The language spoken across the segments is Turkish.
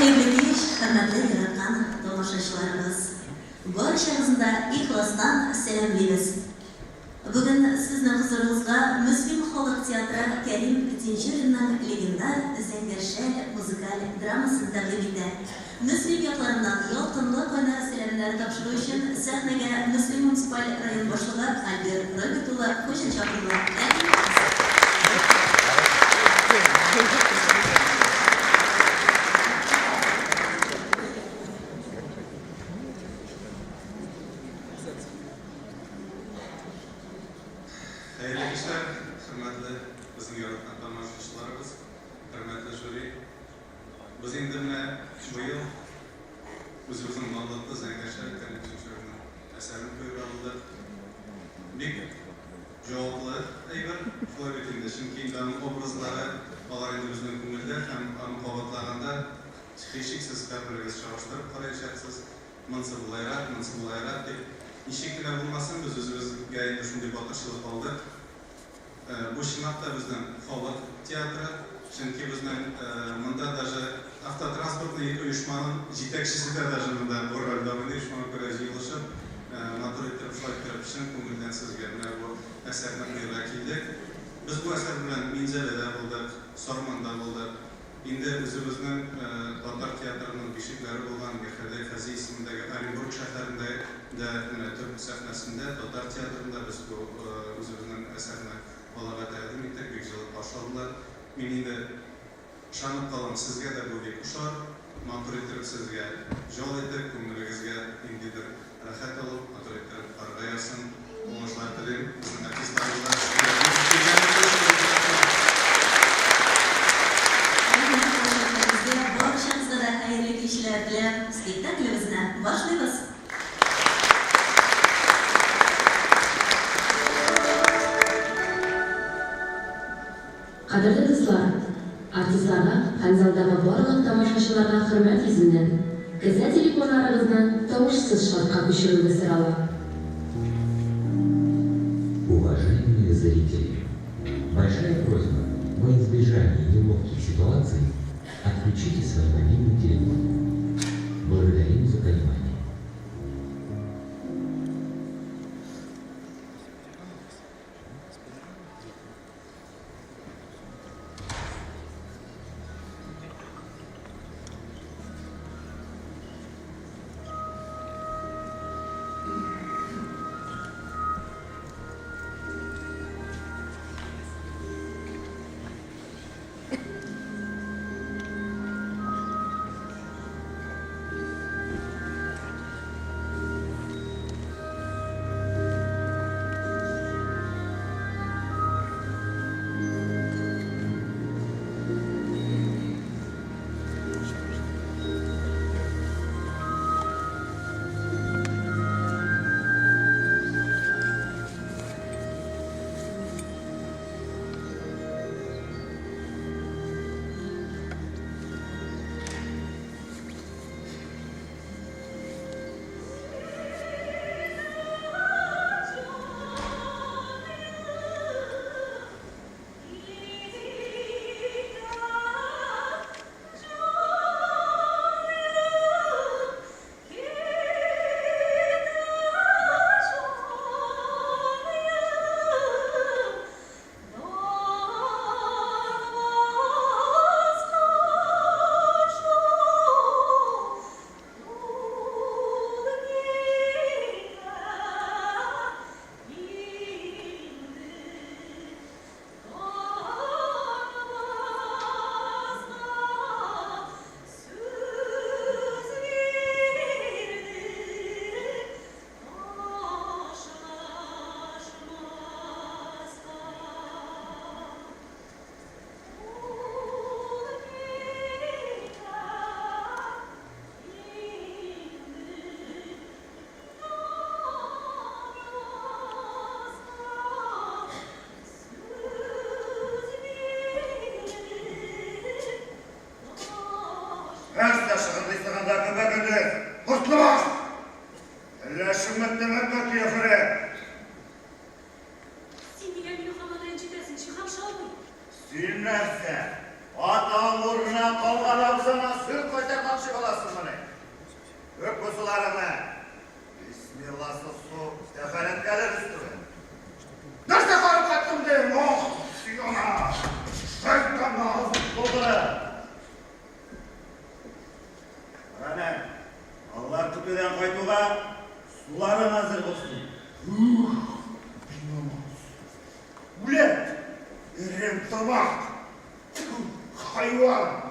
Sevgili hürmetli yaratgan tomoshachilarimiz, barchangizga ixlosdan salomlaymiz. Bugun sizning huzuringizga Muslim xalq teatri Karim Tinchirining legenda Zangarshal muzikal dramasini taqdim etdi. Muslim yoqlaridan yorqinli qo'yna salamlar topshirish uchun sahnaga Muslim munisipal rayon boshlig'i Albert Robertulla qo'shin chaqirildi. Hayırlı işler, hürmetli bizim yaratgan tomoshachilarimiz, hürmetli jüri. Biz endi bu yil o'zimizning mavludda Zangarshal Karim Tinchirining asarini ko'rib oldik. Bek javobli aybar shulay etildi. Chunki ularning obrazlari ular endi bizning ko'ngilda ham muhabbatlaganda cheksiz bir-biriga chalishtirib qarayapsiz. Mansablayrat deb nechikina bo'lmasin biz o'zimizga endi shunday boqishlik qoldi. Bu shunaqda bizning xalq teatri, chunki bizning bunda даже avtotransportni uyushmaning yetakchisida даже bunda bu rolda uyushmaga ko'ra yig'ilishib motor etib shular kirib ishim ko'ngildan sizga bu asarni qo'yib keldik. Biz bu asar bilan Minjalada bo'ldik, Sormonda bo'ldik. Endi o'zimizning Tatar teatrining beshiklari bo'lgan Mehrdey Fazi ismidagi Orenburg shahrida Turk sahnasida Tatar teatrida biz bu o'zimizning asarni bolaga taqdim etdik, bekjilib qarshi oldilar. Men endi ishonib qolaman, sizga da bu bek ushar, motor etib sizga jol etib, ko'ngilingizga endidir rahat olib, motor etib qarg'ayarsin. O'ng'ishlar tilayman. Bizning artistlarimiz hayırlı işler bilen spektaklimizni boshlaymiz. Qadrli do'stlar, artistlarga, kanaldagi barliq tomoshachilarga hurmat yuzidan gazeta telefonlaringizni tovushsiz shartga ko'chirildi siralab. Уважаемые зрители, большая просьба во избежание неловких ситуаций отключите свой мобильный телефон. Благодарим за понимание. Tamam. Hayvan.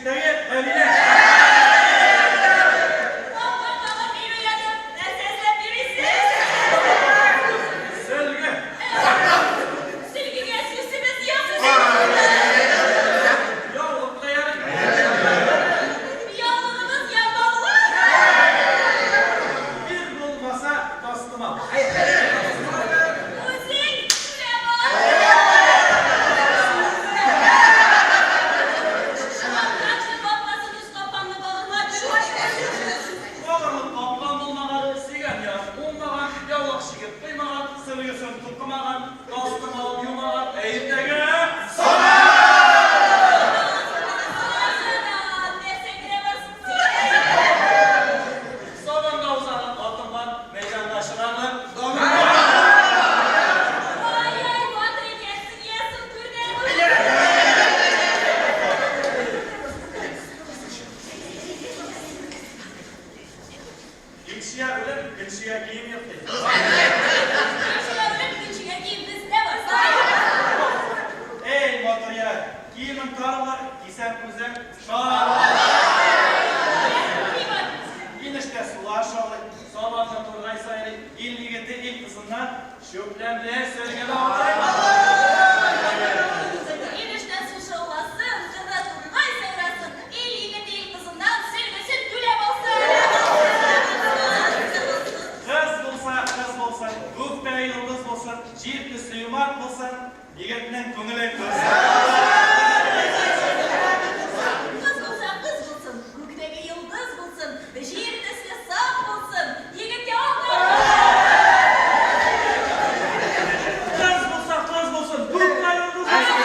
Beşik'teki evine. Selge. Yavukla yarın. Bir bulmasa dostuma. Oğlanın kaplan bulmaları sigan ya. Ondan yavuk şıkıp kıymalar sırıyorsun tutkumalar. Dostuma yumalar eğimdege. Sabanda uzanan atım var. Meydandaşlarını İkşiye öyle, gülşiye giyim yaptı. Ey motorya, giyimin tarılar, giysen güzel, İnişte sular şalı, sabahta turgay sayılı, il yigiti ilk kızından, şöplemle sörgene olacak. Kız bulsa, gökte yıldız bulsun, jirtli suyumak bulsun, yigitinin köngülü Kız bulsun, gökte yıldız bulsun.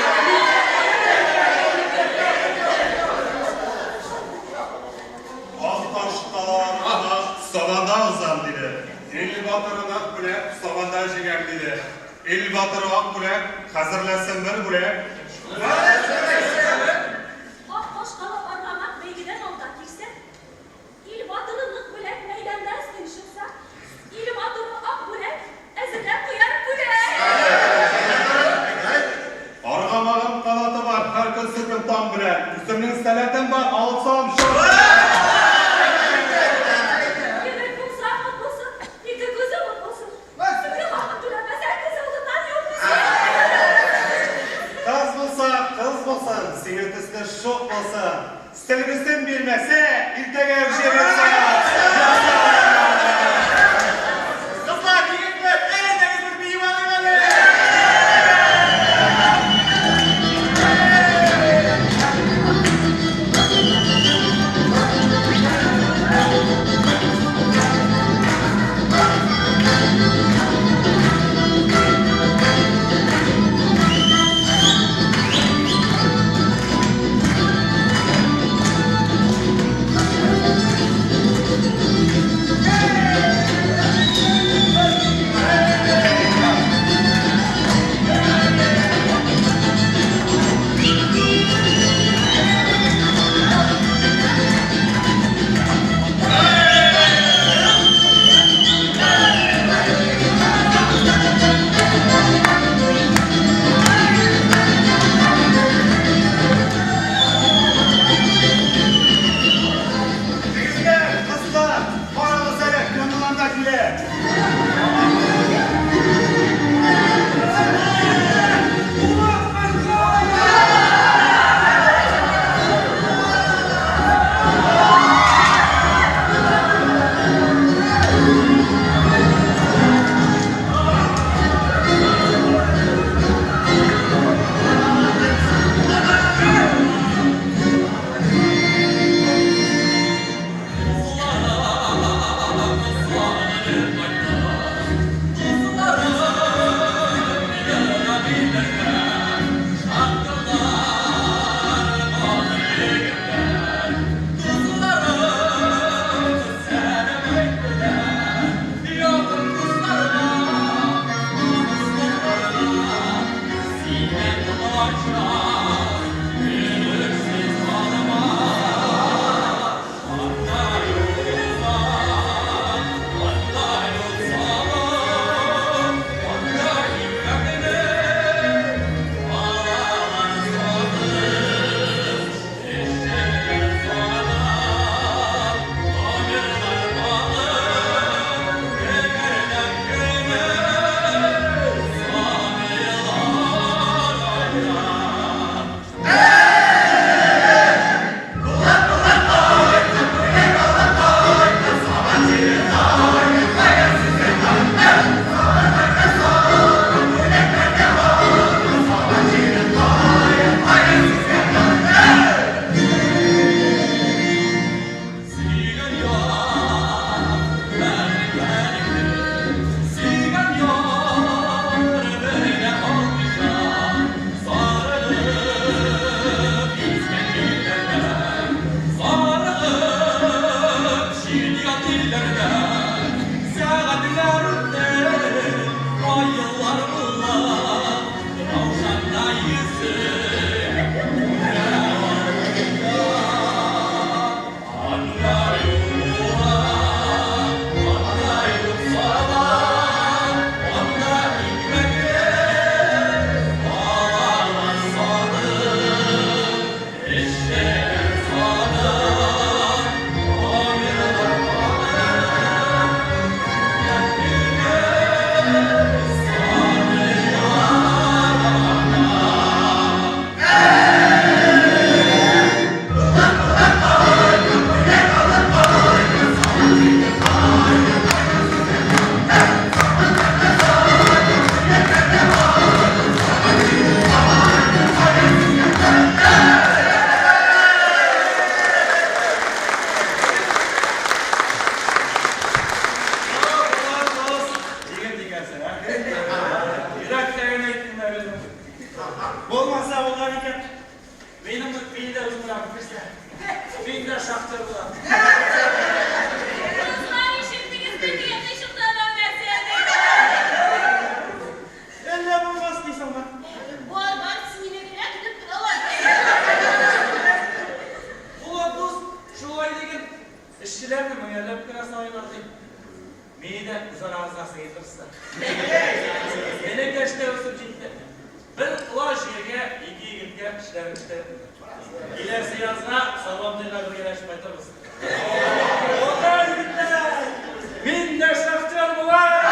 Taşlar savanda uzan dedi. El batırın ak bile savanda jiger dedi. El batırı ak bile hazırlasın bir bile. Argamağın kanatı var, herkes sıkıntıdan bile. Üstümün seletin var, alsam şu. Kız bulsan, sinirtisi şok bulsan, sevgisin bilmese, iltege evşerirse. Kızlar, yigitler, eğleniriz bir yuvalı. İşçilerini müellep kıra sayıladı. Meyde kızar ağzası getirse. Yine geçti ösüp gitti. Bir ulaş yerge, iki yigitge işler bitti. İlerisi yazına salondayla bir geleşip aytarız. Oğlan yigitler! Min de şaftör bu var!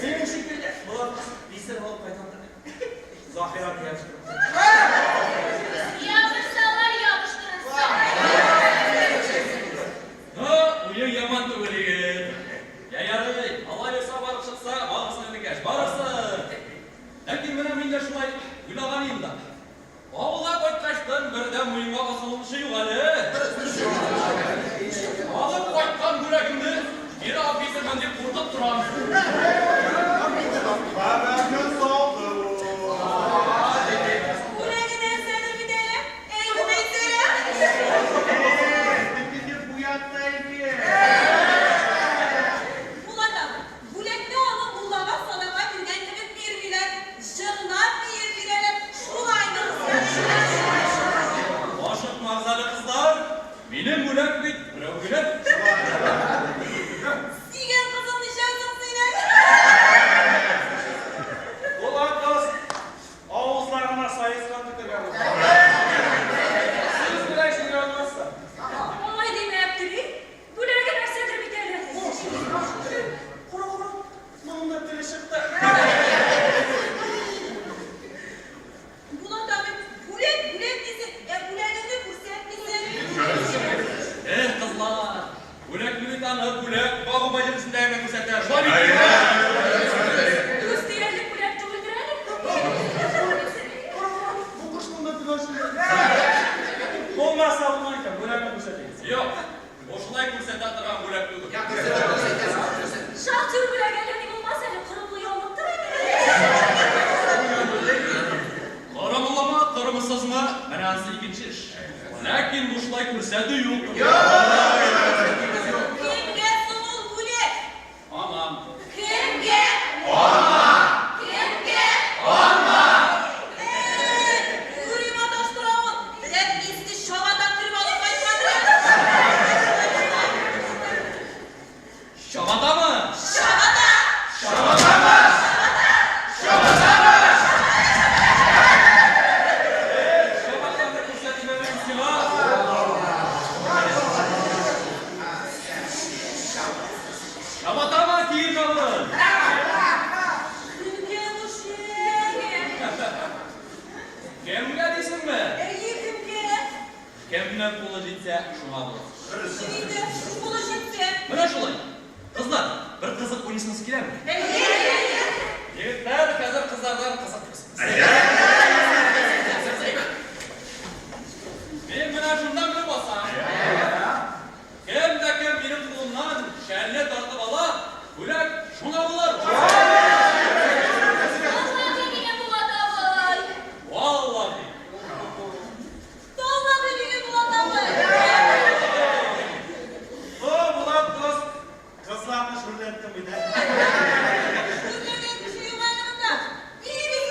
Senin şekilde bu bilgisayar olup kaytandı. Zahir abi gelsin. Yapışsalar yapıştırırsa. Ha, uyun yaman tüveliğin. Ya yarı, Allah yasa barıp çıksa, bağırsın öyle geç, bağırsın. Lakin bana minge şulay gülağanıyım da. Oğula koykaçtın, birden muyuma basılmış şey yok hali. Alıp koykan gürekimdi, bir afiyse ben de kurtup duram. Babamın oldu. Buraya giden seni bir derim. Ey Veysel. Gidip bu yattaydı. Ulan bulekli onu ullama sadaka bilgen gibi bir bilen, jığından bir bilelim, şulaydı. Aşık mağazalı kızlar, benim gülek bit, bırak gülek. Sigen kızın nişansın seni. Ulan dost, ağızlarına sayıskanlık da geldi. Siz bile işini olmazsa. Olay demeyip diri. Bu ne kadar sedir bir tane. Kuru kuru, bununla dili çıktı. Ulan tabi bulek bizi, bulekini kurset bizi. Kızlar, gülek bit anı, gülek, bağı bacımsın değerine müsetter. Şöyle Gösterelim bu laptopu görelim. Bu kuş bunda dili hoşunda. Olmazsa bulmayken, böyle bir şey. Yok, boşulay müsetter duran gülek bit. Şahtır bile gelenin olmaz hele kırımlı yolluktur. Karamılama, karamısızma, menası ikinci iş. Lakin boşulay müsetter yok. Kimge sunul bulek. Aman. Kimge. Kimge. Yürüyüm adaştıramın. Hep isti şovada kırmalı başladı. Şamata mı? Şovada. Şamata'da müsetterlerin silah. Şamata mı? Kiyir kalın. Kimge bu şey. Kimge desin mi? Ey kimge. Kimden kolu gitse şuna bulur. Şimdi şu bulu şitse. Mana şulay. Kızlar, bir kızık oynasınız kiler mi? Ey. Yigitler, hazır kızlardan kızık kızsınız. Men mana şundan bir basam. Kim de kim benim kulumdan şerle tartıp ala, gülek şuna bulur. Allah'ın yine bu adamı. Vallahi. Dolma beni bulanamı. Ulan dost, kızlarını şurada ettim bir de. Üzerine bir şey yuvarlanında. İyi bir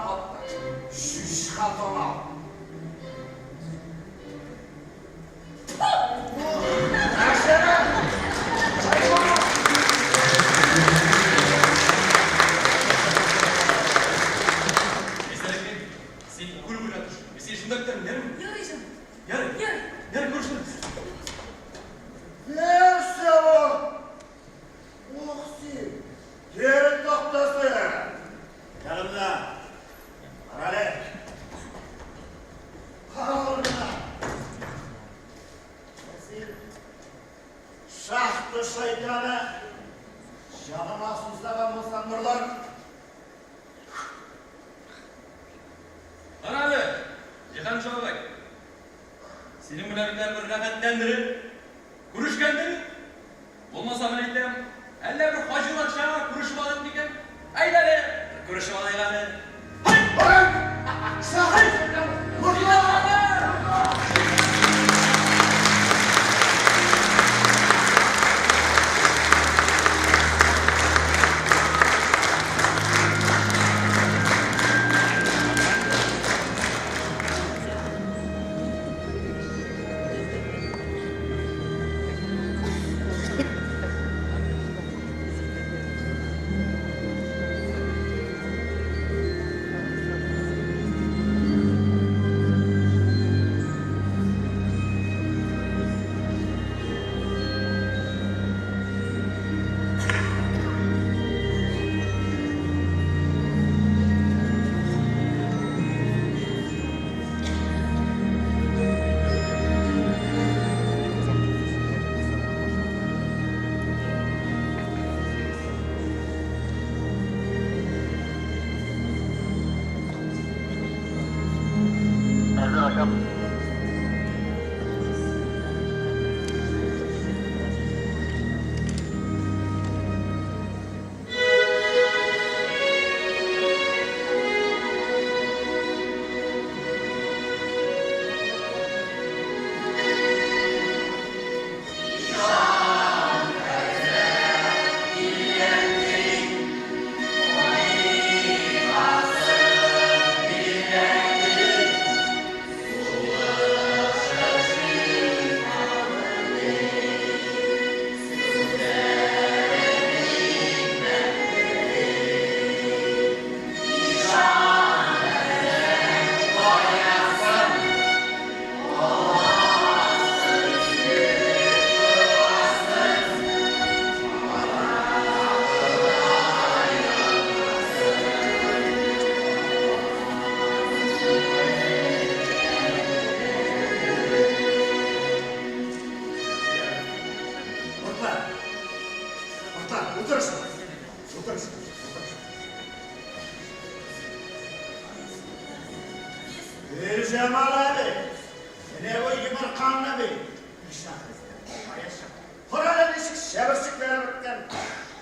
atdı. Şişka tonal. Mesela sen kulübüne düş. Mesela şundan gidelim, yarın mı? Yarayacağım. Yarın. Yarın. Yarın görüşürüz. Neyse o? Muhsin. Geri noktası. Yanımda. Arale. Kavurma. Şahtı şeytanı. Canıma suslagan bolsam nurlar. Ana abi, Cihan Şoğlak. Senin bilen bir rağbetlendirip, kuruşkendir. Olmasa ben ettim. Elle bir hacılar çağır, kuruşup alıp diken. Ayları, kuruşup alayım. Bırak! Şahit! Nurlar! Otursun. Otursun. Cemal abi. Ne bu yımır kanlı bir. Horalar eşik şebersik verirken.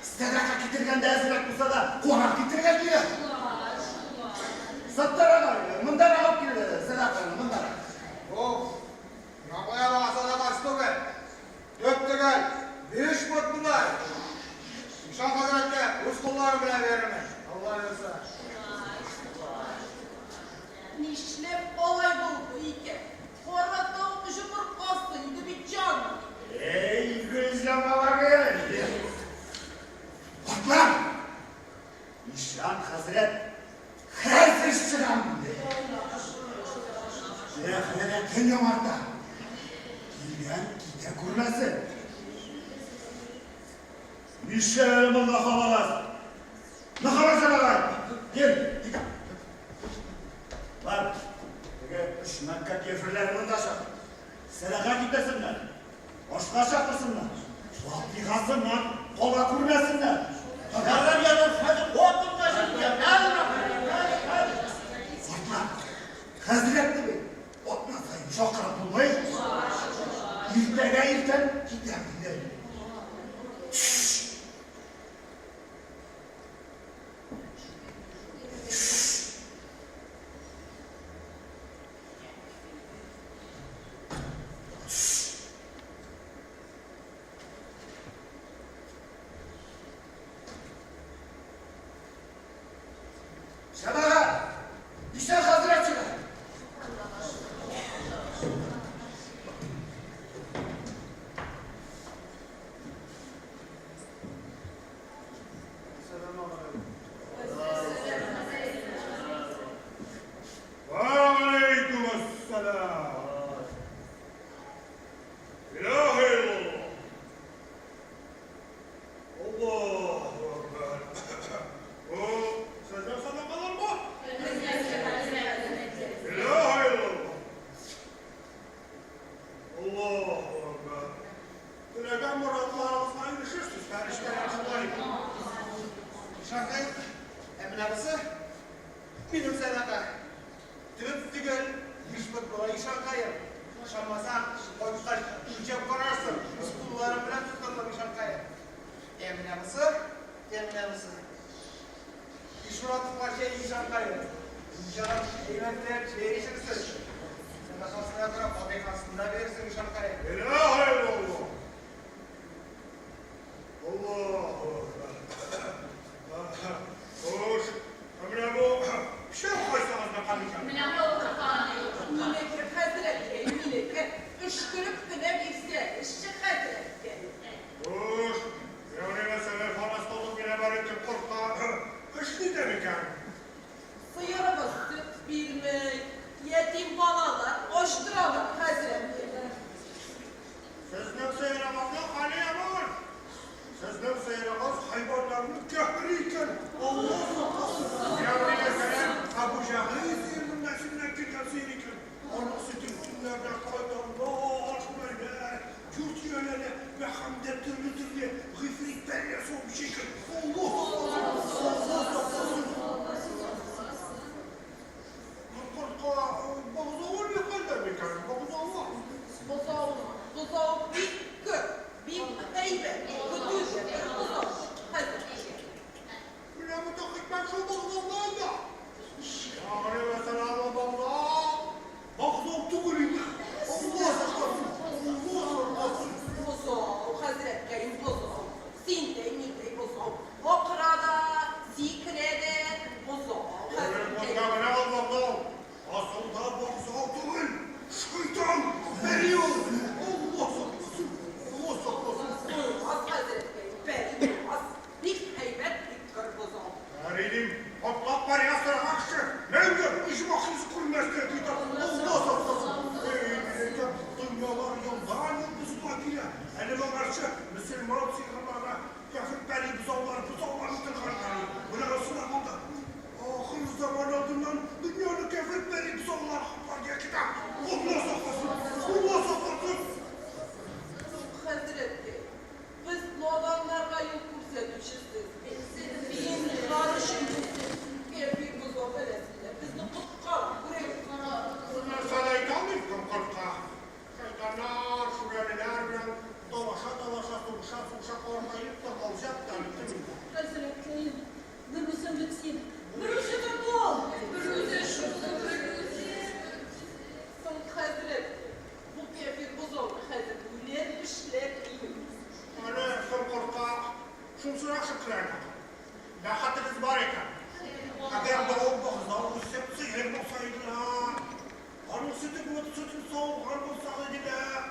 Stedaka getirgen de ezilek bulsa da konak getirgen diyor. Sattara var. Mındar alıp gidiyor. Sedakanı mındar. Of, yapmaya baksa da bastı be. Döktü gel, bir iş bunlar. Şah Hazretleri, Rus kulları bile veririm. Allah razı Nişlep olay buldu ike. Horvat'ta okuşu kastıydı bir can. Ey gözleme geldi. Bak lan! Nişan Hazret her işçiden Dehrede kenyamarda. Giyen gide kurması. Nişanımı nakalamaz. Nakalasana lan! Gel! Bak! Şunakka kefirlerimin taşı. Sedaka gitmesinler. Boşka şaklasınlar. Vakti kalsınlar. Kola kurmasınlar. Nereden gelir? Hadi korktum taşın ya. Hadi. Korkma. Hazretli Bey. Otmasayım çok rahat bulmayın. İrtega irten gidebilir. Tüyüm sadaka. Tüyüm tügül. Yüşmek dolayı işan kayır. Şanmasan, koyuşlar üçep konarsın. Kullarım bilen tutkanlar işan kayır. Emine mısın? Emine mısın? İşuratlıklar şey işan kayır. İnşallah eylemler verişirsin. Sen de hastaya bırak, fabrikasında verirsin işan kayır. Elhamdülillah. Allah. Hoş. Emine bu. Bir şey koysanız da kalmayacağım. Minekir Hazretleri, minekir ışkırıp güne bilse, ışçı Hazretleri. Hoş. Yani mesela fanastoğlu bile var ki korkma. Kışlı demek yani. Sıyırımız süt bilmek, yetim balalar, koşturalar Hazretleri. Sözlük seyramaz yok hani yaman. Sözlük seyramaz hayvanlarını köprüyken Allah saklasın. Yani mesela Abu Cahil seyirmesinden çıkan seyirken onun sütü günlerde kaydanlar böyle yurt yönele ve hamde türlü türlü gıfritlerle son bir şekil Allah saklasın. Korka bazı oluyor kadar bir kere. Bazı Allah. Buzağım bir gök, bir heybet, kudüs, bir buzağım Hazretleri. Bile bu da hikmet şu bazılardan da. Yani mesela babamda bazı tuğuluydu. Allah saklasın. Allah saklasın. Buzağım Hazretleri, buzağım. Sinde, mide, buzağım. Okrada, zikrede, buzağım Hazretleri. Ne Allah'ım? Aslında bazı tuğul. Şeytan veriyor. Allah saklasın. Allah saklasın. Olmaz Hazretleri, berilmez. Bir heybet, bir kır buzağım. Eridim. Patlak var ya sıra karşı. Mevcut. İş makinesi kurmazsa gider. Allah saklasın. Dünyalar yoldan yıldızlar bile. Elime karşı Müslüman sigalarına kafirleri buzağlarını tırkarlar. Bu ne olsun amında? Ahir zaman adından dünyanın kafirleri buzağlar haplar diye gider. Allah saklasın. Allah saklasın. Hazretleri, biz bu adamlarla yol kursa düşürsünüz. Bizim karışımız bir buzağı veresinde. Biz de tutkala, buraya Bunlar sana ithal ettim korka. Şeytanlar, şureliler bilen dolaşa soğuşa korkayıp da kalacak da bitti. Hazretleri, Brüse lütfen. Brüse de bol. Brüse şu, Brüse. Son Hazretleri, bu kefir buzağı Hazretleri, işler iyi. Hani son korka, şunsuna şıklarına. Lahatınız var iken. Eğer de o bazılar bu sepsi her olsaydılar, onun sütü soğuk har olsaydılar,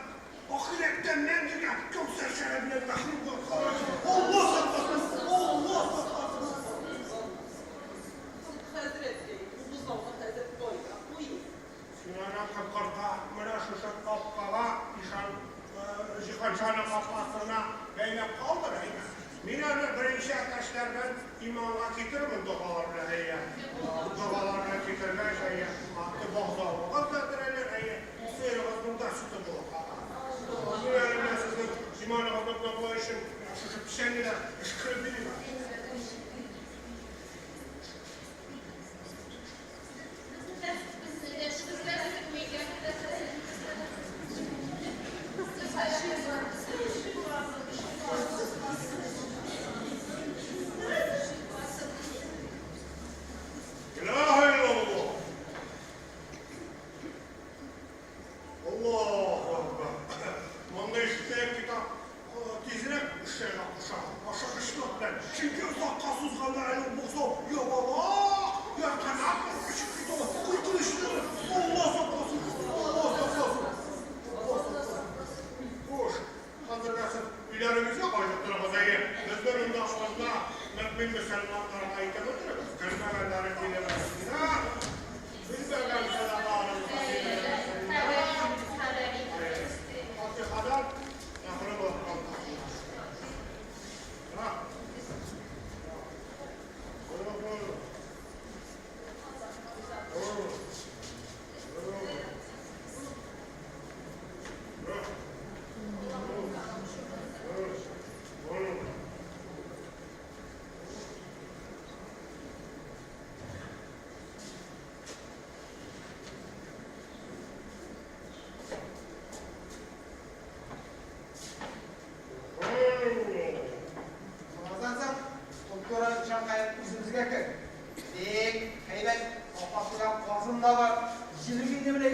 ahiretten nemdine kömser şerefine mahrum korkar. Allah saklasın, Allah saklasın. Hazretleri, bu buzağı Hazretleri boyga, bu iyi. Sinan'a korka, bana şu kapkava, jıkançanın kafasına böyle kaldırayım. Minanı birinci arkadaşlar ben imanla getirmem dualarına heye. Dualarına getirmem şeye. Hakkı bağzağı kaldırırlar heye. Seyirimiz bunda sütü bu. Minanı sizin imanı kaldırmak bu işin şu pişenliler ışkırabilir. Hazretleri,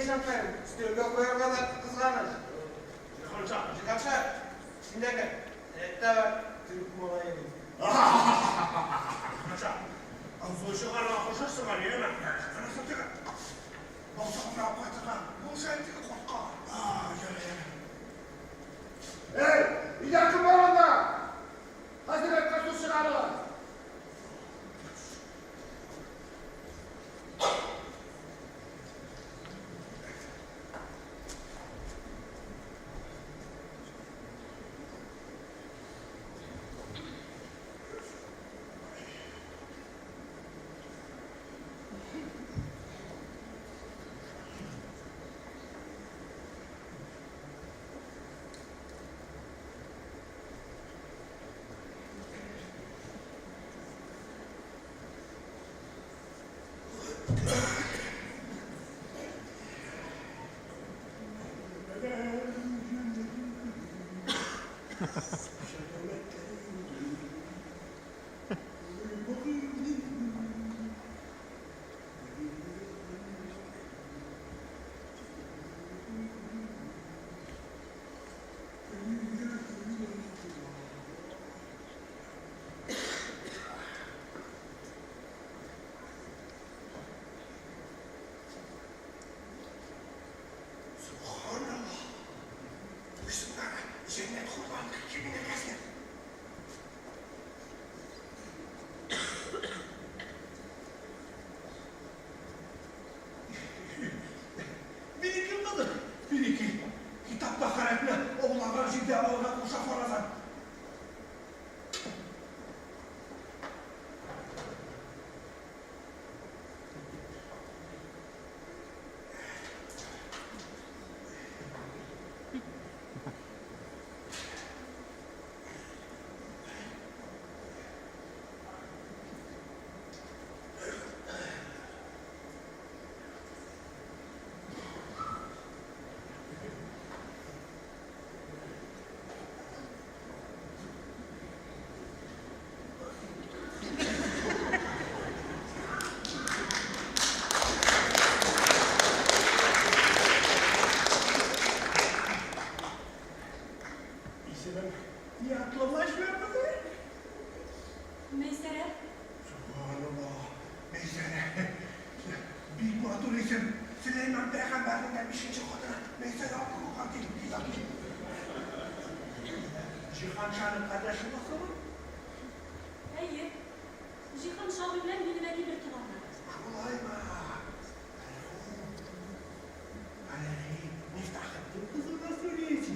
işaretlerim. Üstüne koyar kadar kızganır. Çıkarsa, şimdi gel. Ette Türk mola yedim. Kaça? Anzor çıkarına koşarsın var ya hemen. Anasını tıkar. Baksana yapaydılar. Bu şey tıkı korka. Gel. Hey, bir dakika var onda. Hazır et kaçış çıkarılar. Cennet kurbanlık kimine gelsin? Bir iki kadın, bir iki. Kitapta karakter, oğlanlar ciddi oğlan kuşak oradan. Niye aklılaşmıyor bu be? Meysere. Subhanallah. Meysere. Büyük Murat'ın isim Süleyman Peygamber'den bir şey çıktı. Meysere aklıma kaldı. Cihan Şah'ın kardeşi nasıl mı? Hayır. Cihan Şah'ın bilen bilmeki bir tuğanlar. Kolay mı? Miftahettin kızı nasıl geçti?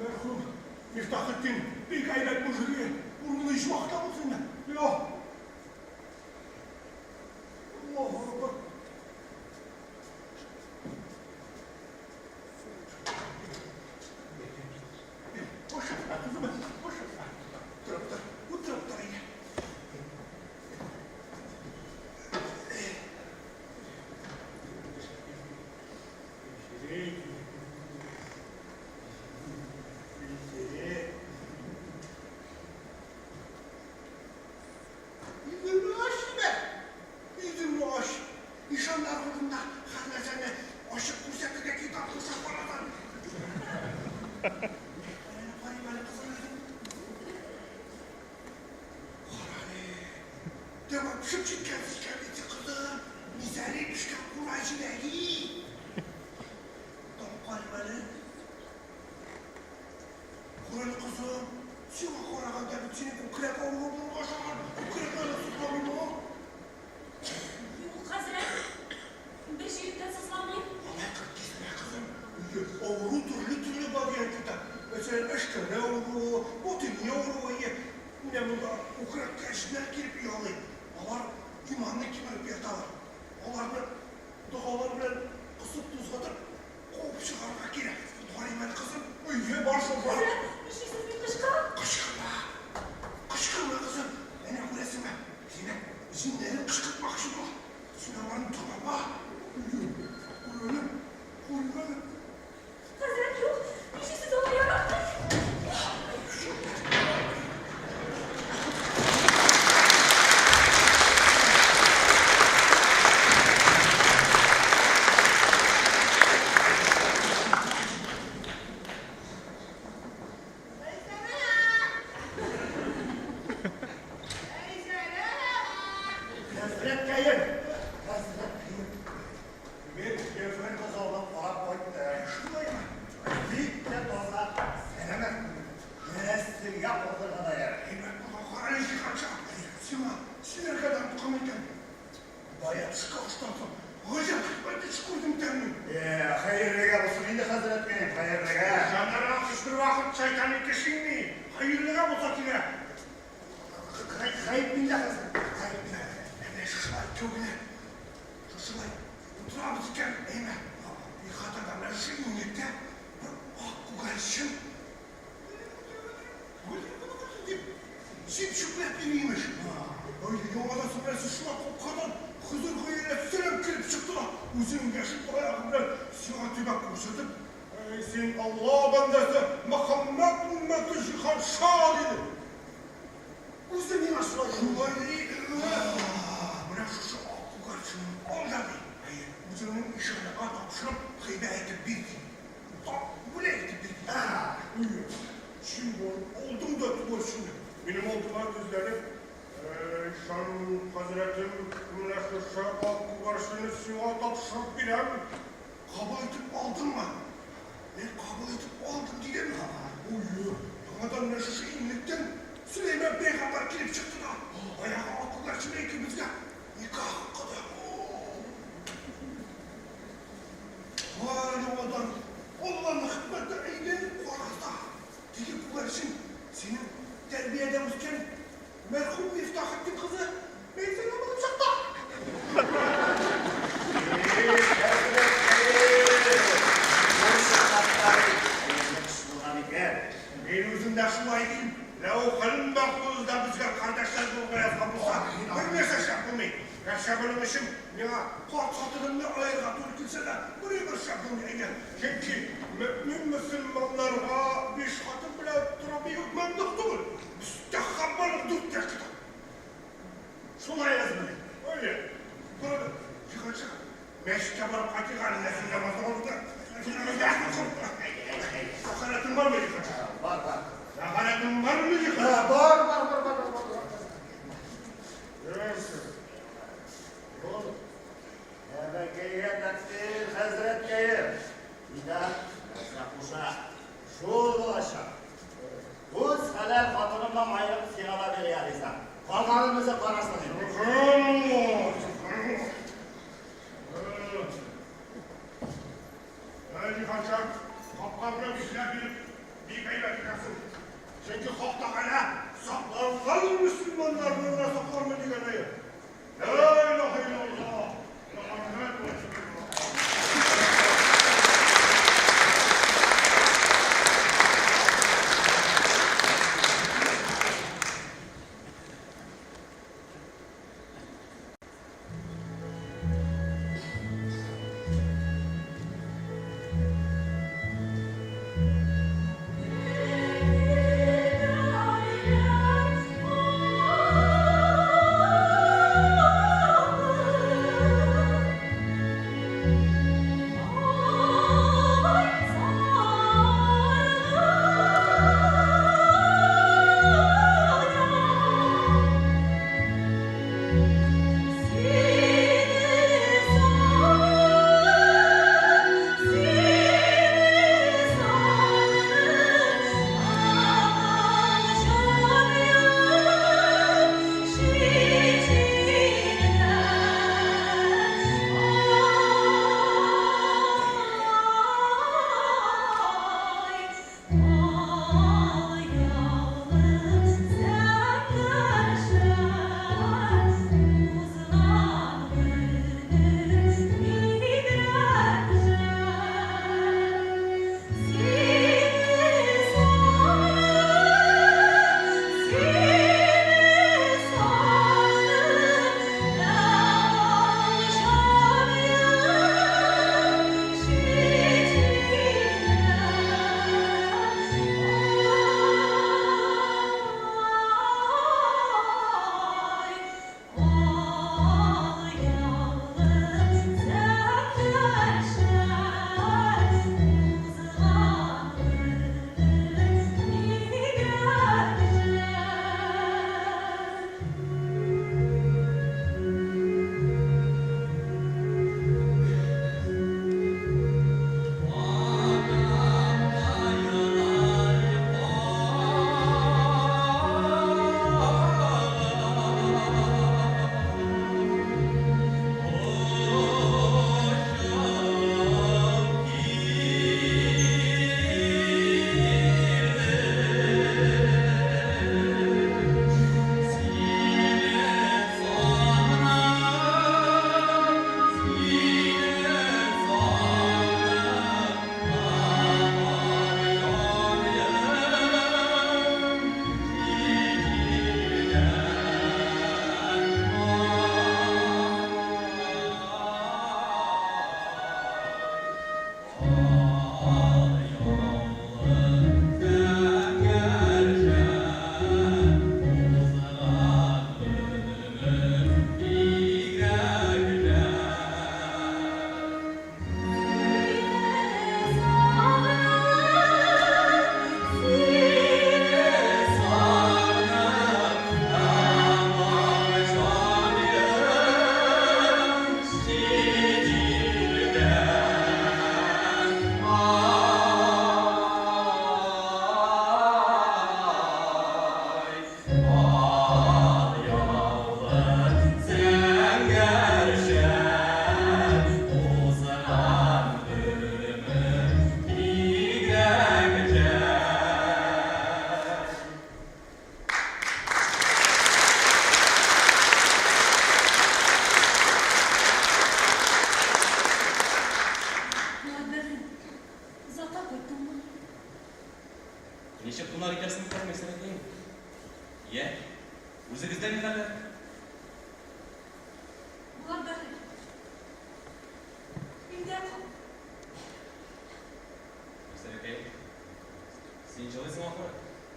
Merhum Miftahettin bir gayret muzuriye burnunu içmakta mısın? Yok. Allahu Akbar. Boş ver kızım, boş ver. Dur, bu taraftan gel. Tamam, şu kendisi kızım. Mizari düşken kuracı değil. Tamam, kalmalı. Kur'an kızım. Şuna Kur'an'a gelip seni bu krep olmalı başar. Bu krep öyle tutmalı mı? Yok Hazret. Bir şeyden sızlamayın. Allah kırkızına kızım. Oğlu türlü vaziyetlerde. Mesela işte ne olur, o tür ne olur ya. Ne burada o krep karşısına girip yağlayın. Onlar imanlı kimin bir yatalar. Onlarla doğalarla kısıp tuzlatıp kovup çıkarmak gerek. Doğrayım ben kızım. Öyle başım var. Hazret. Bir şeysiz bir kışkı. Kışkırma. Kışkırma kızım. Beni kuresime. Yine izinlerin kışkırtmak için var. Sinanların tamama. Uyuyalım. Uyuyalım. Hazret yok. Bir şeysiz onu yarattı. çıkıştan sonra. Hocam, ben de çıkırdım temin. Hayırlıga olsun indi Hazret benim, hayırlıga. Jandarma hiçbir vakit şeytanın keşinmi. Hayırlıga bulsa kine. Kayıp bindi Hazret. Kayıp bindi. Ne şuşlay köyüne. Şuşlay. Oturabız iken, eyme. Bir hatadan ben şey minnette. Hakkı gelsin. Şipşuklep biriymiş. Öyle yolada süresi şuna kopkadan Hızır Hıyır'e selam kirip çıktılar. Uzun yaşıp ayağımdan sihatime koşadım. Sen Allah bandası Muhammed ümmeti Cihan Şah dedi. Uzun yaşlar şuayı buna şu aklı karşının olmadı. Hayır, uzunun işine adamşırıp hıybe edip bildi. Bu ne edip bildi? Şimdi oldum da tuvar şimdi. Benim oldular gözlerim. Şan Hazretim Münəşşə Hakkı karşını siva tapşırıp bilem. Kabul edip aldın mı? Ne kabul edip aldın diye mi? Uyuyor. Yamadan Neşşe inlikten Süleyman Peygamber girip çıktı da. Ayağı Hakkı karşına ikimizde nikah kadar. Vay yamadan Allah'ın hikmette eğlenip korkazda. Dili bu karşın senin terbiye edemezken merhum Miftahettin kızı ben seni almadım çakta. Ben özümde şulay deyim. Lau kalın bakbuzda bizge kardeşler bulmaya yapılsa bir mesaj yapılmayın. Yaşamının işim nina kort satırında ayırga türkülse de buraya bir şapılmayın. Çünkü mümin Müslümanlarga bir şatı bile durabiliyor memnun değil. Müstehkammanın dört yakıda. Şulay yazmayın. Öyle. Burada çıkacak. Meşke varıp kaçı halindesinde namazda oldu da. Hakaretin var mı yıkacak? Var. Hakaretin var mı yıkacak? Var. Görüyor musun? Oğlum. Ebeke'ye takdir Hazret Keyir. İdan, kuşa. Şul bulaşa. Bu helal hatırımla maylık sinala bir yarıysan. Kalkanımızı parasını. Subhanallah. Hadi haçak, kapkamda bizler bir gayret yapsın. Çünkü hakta hala saklanmalı Müslümanlar böyle saklanma diye. La ilahe illallah. Muhammed Resulullah.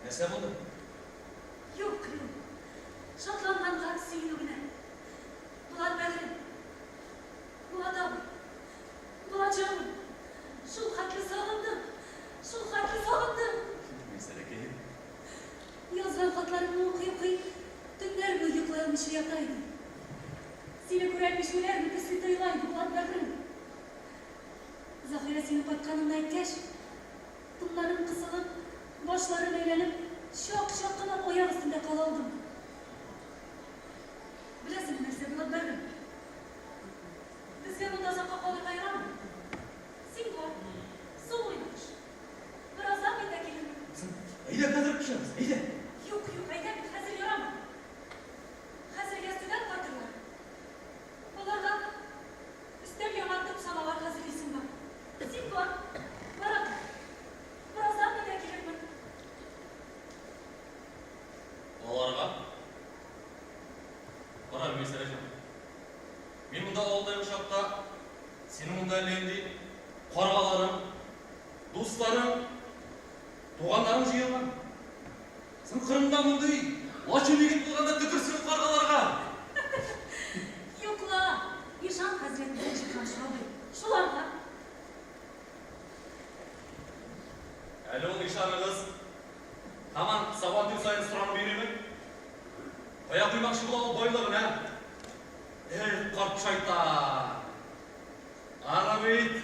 Nese buldu? Yok, yok. Şatlangandan süyününe. Bulat Bedrim. Bulat abi. Bulat canım. Şu hatlı sağındım. Şu hatlı sağındım. Mesela ki. Yazılan hatlarını okuyup tünler boyu yıklanmış yataydı. Seni kurarmış güler mi kısmı duyulaydı Bulat Bedrim. Zahiresini patkanını etkeş. Bunların kısılıp, başları beylenip, şok kılıp oyak üstünde kalaldım. Bilesin nerse Bulat Bedrim. Bizge bunda zaka kalı kayran mı? Singo, su oynamış. Birazdan bir de kelime. Eyde kadar kuşamız, eyde. Yok, ayda bir hazır yaramam. Hazır gazeten batırlar. Onlardan üstel yamandım sana var hazır isim var. Singo, barak. Birazdan bir de kelime. Olarga. Bana bir mesele canım. Men bunda oldayım şapta, senin bunda elendi, qargalarım, dostlarım, tuğanlarım jıyılgan. Sen Kırım'dan bunday, laçı begin bulganda tükürsün qargalarga. Yok la, Yaşan Hazretleri çıkan şahı. Şularla. Әлі ол ишаныңыз, таман сабан түн сайын сұранып беремін. Қоя құймақшы бұл ол бойлығын, ә? Ей, қарт шайтан! Ана бейт,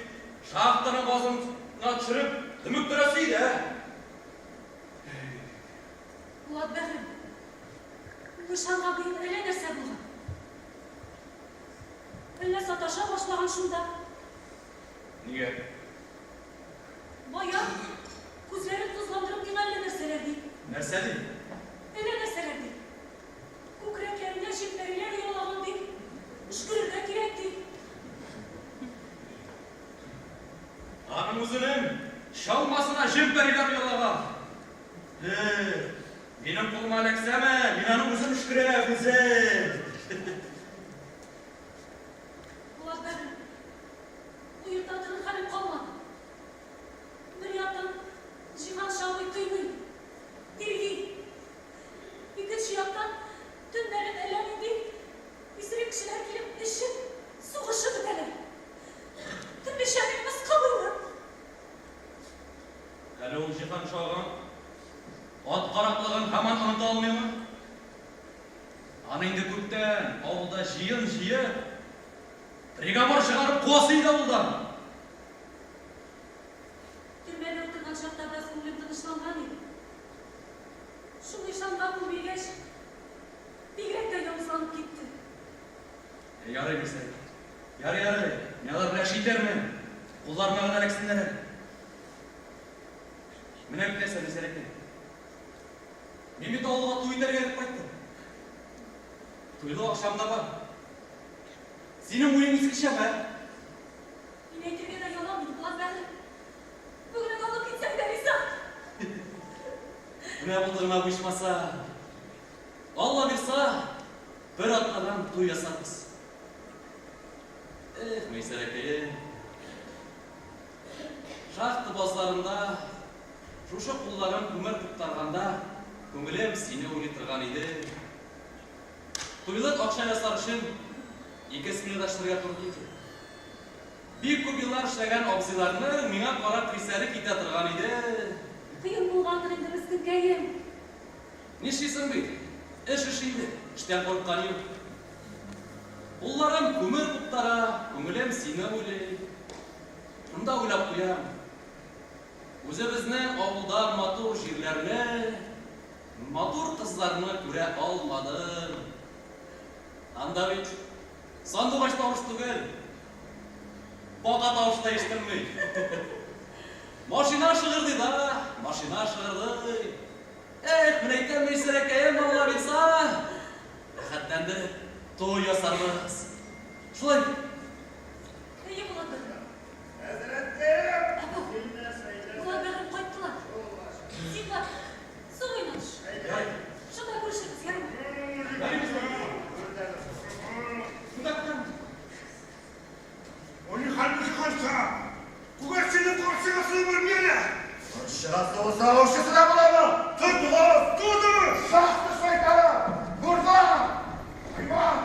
шақтының басына түсіріп, дүмік тұрасыйды, ә? Bulat Bedrim. Yaşanға бүйін әле нәрсе болған. Әле саташа башлаған шында. Неге? Баян, күзлерін тұзландырып ең әлі нәрселер дейді. Нәрсе дейді? Әле нәрселер дейді. Көкірекlerine жіптерілер ұялаған дейді. Үшкірірге керек дейді. Аның өзінің шалмасына жемперілер ұялаған. Benim koluma alekseme, binanın uzun üçküreye güzel. Bulat Bedrim. Bu yurtta durur halim kalmadı. Bir yandan Cihan Şahı kıymayı, dirgi. İkinci yandan tünlerin ellerinde İsri kişiler gelip işin, soğuşu biteler. Tüm işlerimiz kalıyor. Әлі ол Cihan Şah'ın at қарақлығын хаман ұмыта алмаймын. Аны енді көптен ауылда жиын, приговор шығарып қуасыйды ауылдан. Türmeli oturgan şartta biraz көңілім тынышталған еді. Şu işанға бұл бергеш, бигрәк тә ямсанып кетті. Ярай бесай. Ярай. Нелар біләк шейтермен. Қолларына ғана әлексіндер. Міне бітесі мәселеке. Мен бет ауылға туйдар келіп қайттым. Туйлы ақшамда бар. Сенің ойың ескіше ме? Мен әйтеге де яламайды, Bulat Bedrim. Бүгін алып кетсең де риза. Міне бұлдырына бұйшмаса. Алла берса, бір атқадан той жасармыз. Мәселеке. Шақты басларында, жошы құлларын көмір құптарғанда, көңілем сені ойлеттірған еді. Тойлық ақша жасар үшін екесіне даштырға тұрып кетті. Бек көп еллар ішлеген абзиларны меңа қарап қисәрі кете тұрған еді. Қиын болғандыр енді біздің кәйім. Не ішесің бейт? Іш ішейді, іштен қорыққан ем. Оларым көмір құптара, көңілем сені ойлай. Мұнда ойлап қоям. Өзі біздің ауылдар матур жерлеріне, матур қызларını көре алмадым. Анда бейт, сандуғаш тауыш түгел, бақа тауышта ешкірмей. Машина шығырды да, машина шығырды. Мінейтен мейсірекейім алла бейса, әхеттенді той жасармыз. Шулай. Әйе Bulat Bedrim. Hazretlerim. Әбу, Bulat Bedrim қойттылар. Сен бар, су ойнаныш. Шында көрішіміз, ярым. Onu halbuki kalsa, bu gazetenin parçasını vermeyene. Şurası olsa hoşçası da bulamam. Tut Durdular, durdur! Şahtı şeytanı! Burada! Hayvan!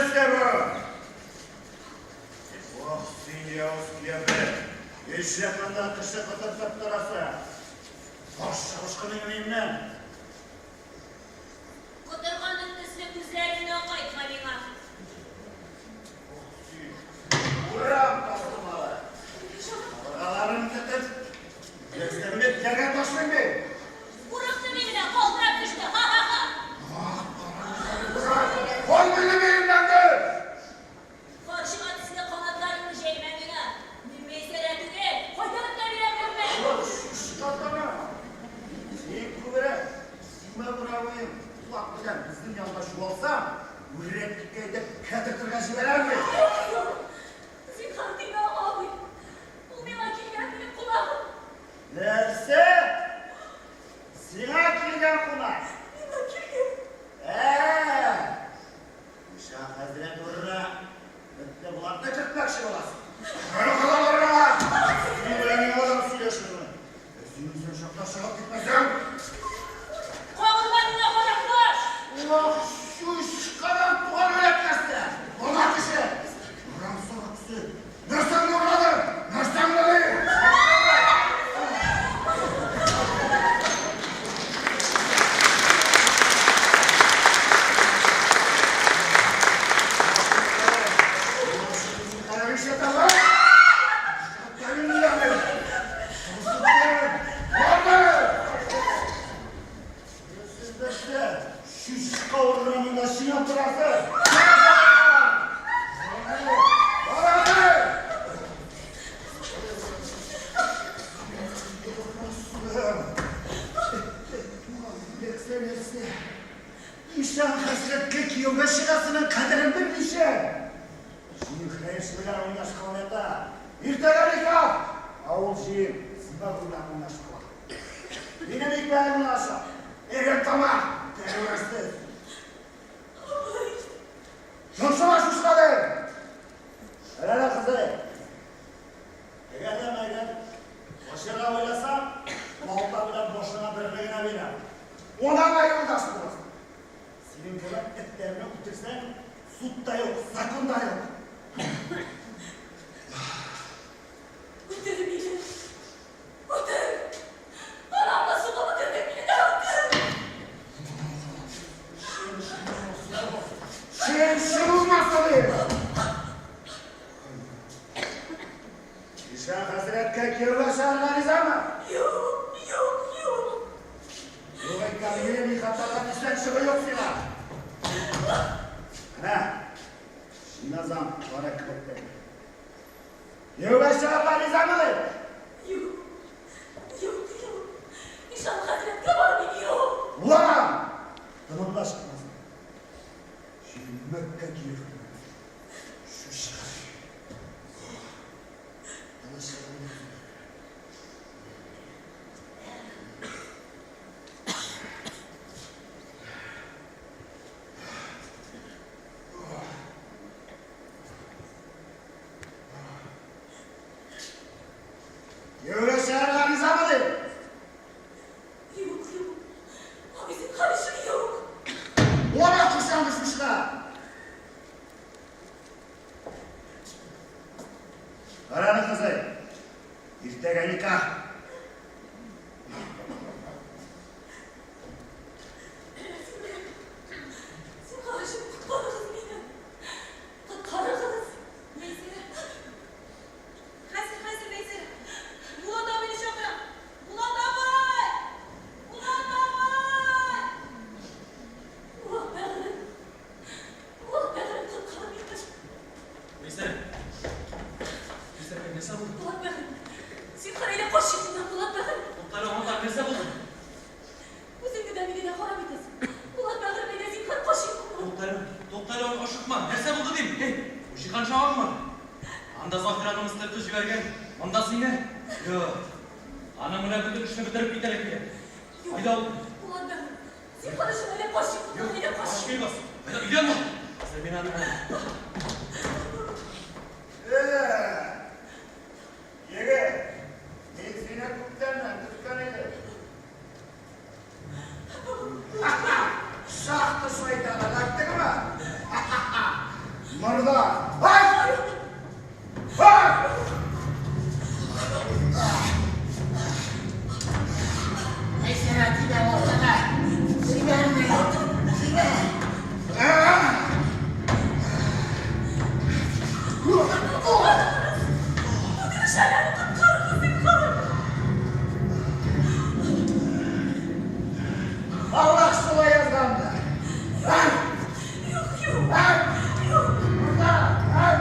нәрсе бұл? Ох, сүйне аусын кебі. Еш жақында кіші қытыртып тұрасы. Қошқының меймнен. Құтырғанның түсі күзлеріне қайтма меңа. Урам тастым алы. Қабырғаларым тітіп. Естірмет жерге тошмын бей. Ұрықты меңіне қолдырап düştü. Ха-ха-ха. Қол мені меймненді. Қаршыға түсіне қанаттарыңды жейме меңа. Мүмейсер әтуге. Қойдырып та беремін мен. Шықаттама. Сен көбірі. Сима бұравайым. Құлақ білен біздің yanında жуалсам, өреттіккейді кәтіртірге жіберермін. Сен қартыңа абый. Бұл меңа келген біліп құлағым. Нәрсе? Сиңа келген қунақ. Меңа келген. Иша хазірет ұрыра. Бітті бұларды кіртпекші боласың. Қырқылы ұрыра. Сен білемін адам сөйлешімі. Сүйінсен шақта шығып кетмесем. Қоғырманына қонақтар. Ох, шүш қадам туған өлек кәсті. Ona kişi. Buram sonra kısı. Nersen uğradı? Nersen uğradı? İnsan hasretli kiyome şırasının kaderini bilmişsin. Şimdi kreşliler oynaşkalarında irteleri kal. Avul şeyim, sibabıyla oynaşkalar. Yine miktarı oynaşa. Eğer tamam, terörsüz. Şunşuma şuşkadı. Helal kızı. Eğer demeydin, başına oynasam, malta bile boşuna birliğine bile. Ona da yoldaş bulursun. Senin kadar etlerini bitirsen, süt da yok, sakın da yok. Ötürü beni. Ötür. Anamla suda ötürü beni. Ötür. Şemşirul masalı. İşe hazret kekiyorlaşanlar izama. Yok. Yok ekranı bir hatadan işten çıkı yok filan. Ana, şinazam var ekmekte. Yavaşlar izamalı. Yok. İnşallah hazret kabar beni yok. Ulan! Tamamla çıkmaz. Şimdi Mekke giyiyor. Şu şıkar. Bana şıkar. Yavaşlar izamalı. Yok. Abisi karışık yok. Ona kuşan düşmüşler. Karanı kızı. İrtege nikah. Sen karışık tutmadı kız beni. Kara kız. Neyse. Hazır neyse. Ulan da beni şokra. Ulan da var. Ulan benim tutkalım gitmiş. Veysel ben ne sabır? Ulan benim. Sen karayla koşuyorsun. Ulan benim. Muhtarı onlar ne sabır? Bu senin de beni de haram edesin. Ulan benim beni sen kar koşuyorsun. Doktor onu koşukma. Ne sabırdı diyeyim? Hey, bu şikan şavak mı? Anda Zafira'nın ıslıklı jibergen. Anda sine. Yok. Anamına bütün işini bitirip biterek bile. Haydi al. Ulan benim. Sen karışık öyle koşuyorsun. Yok. Öyle koşuyorsun. Aşkı bas. Haydi gidiyor mu? Sen beni anla. Yege. Neyzine kutlarına kutkanıydı. Şahtı soydana baktın mı? Mırda! Ay! Ay! Mesela Tibel ortada. Tibel mi? Tibel. Allah sola yazdandı. Ay! Yok yok. Ay! Yok. Mırda! Ay!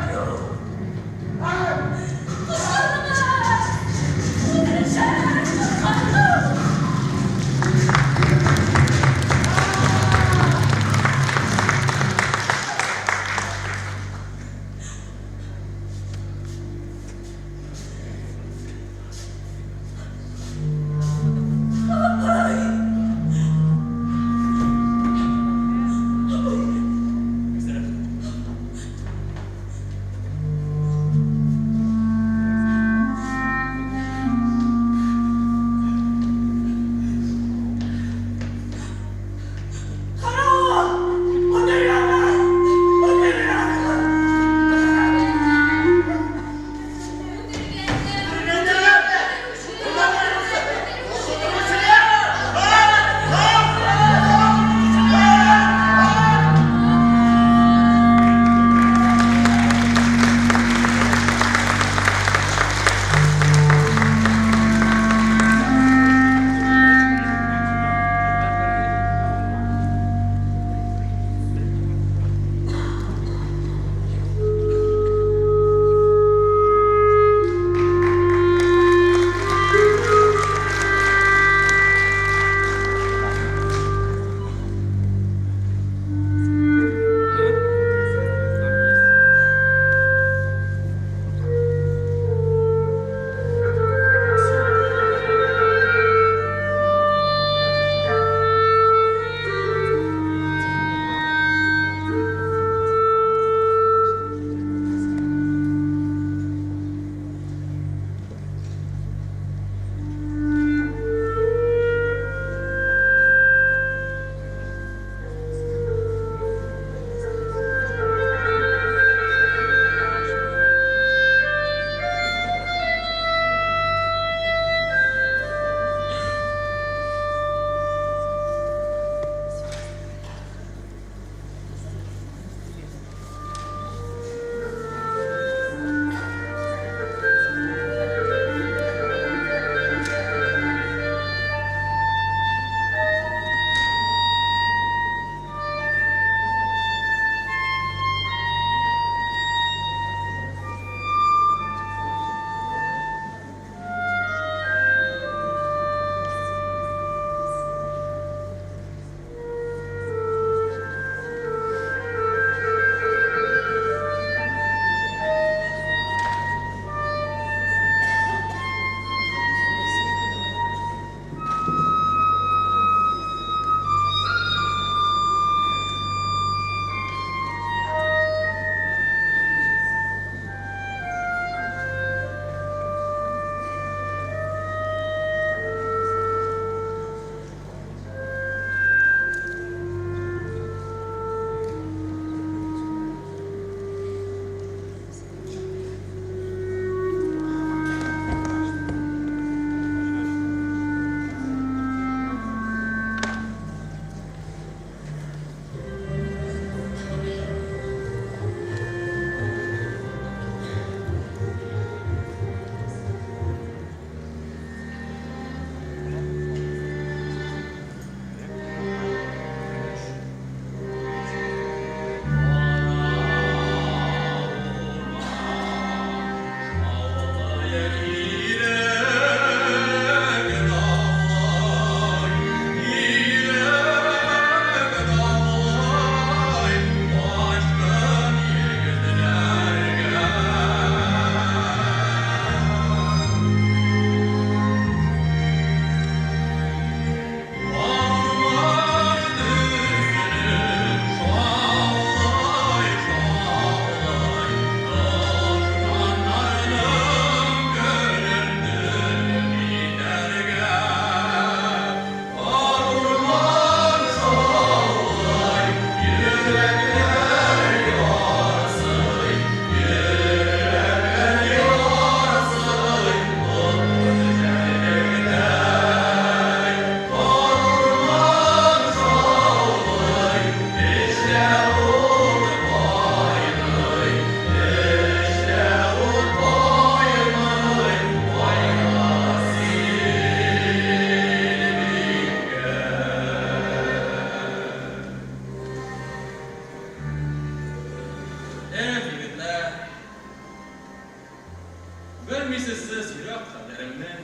Bilmeysiz siz yürek kaderimden.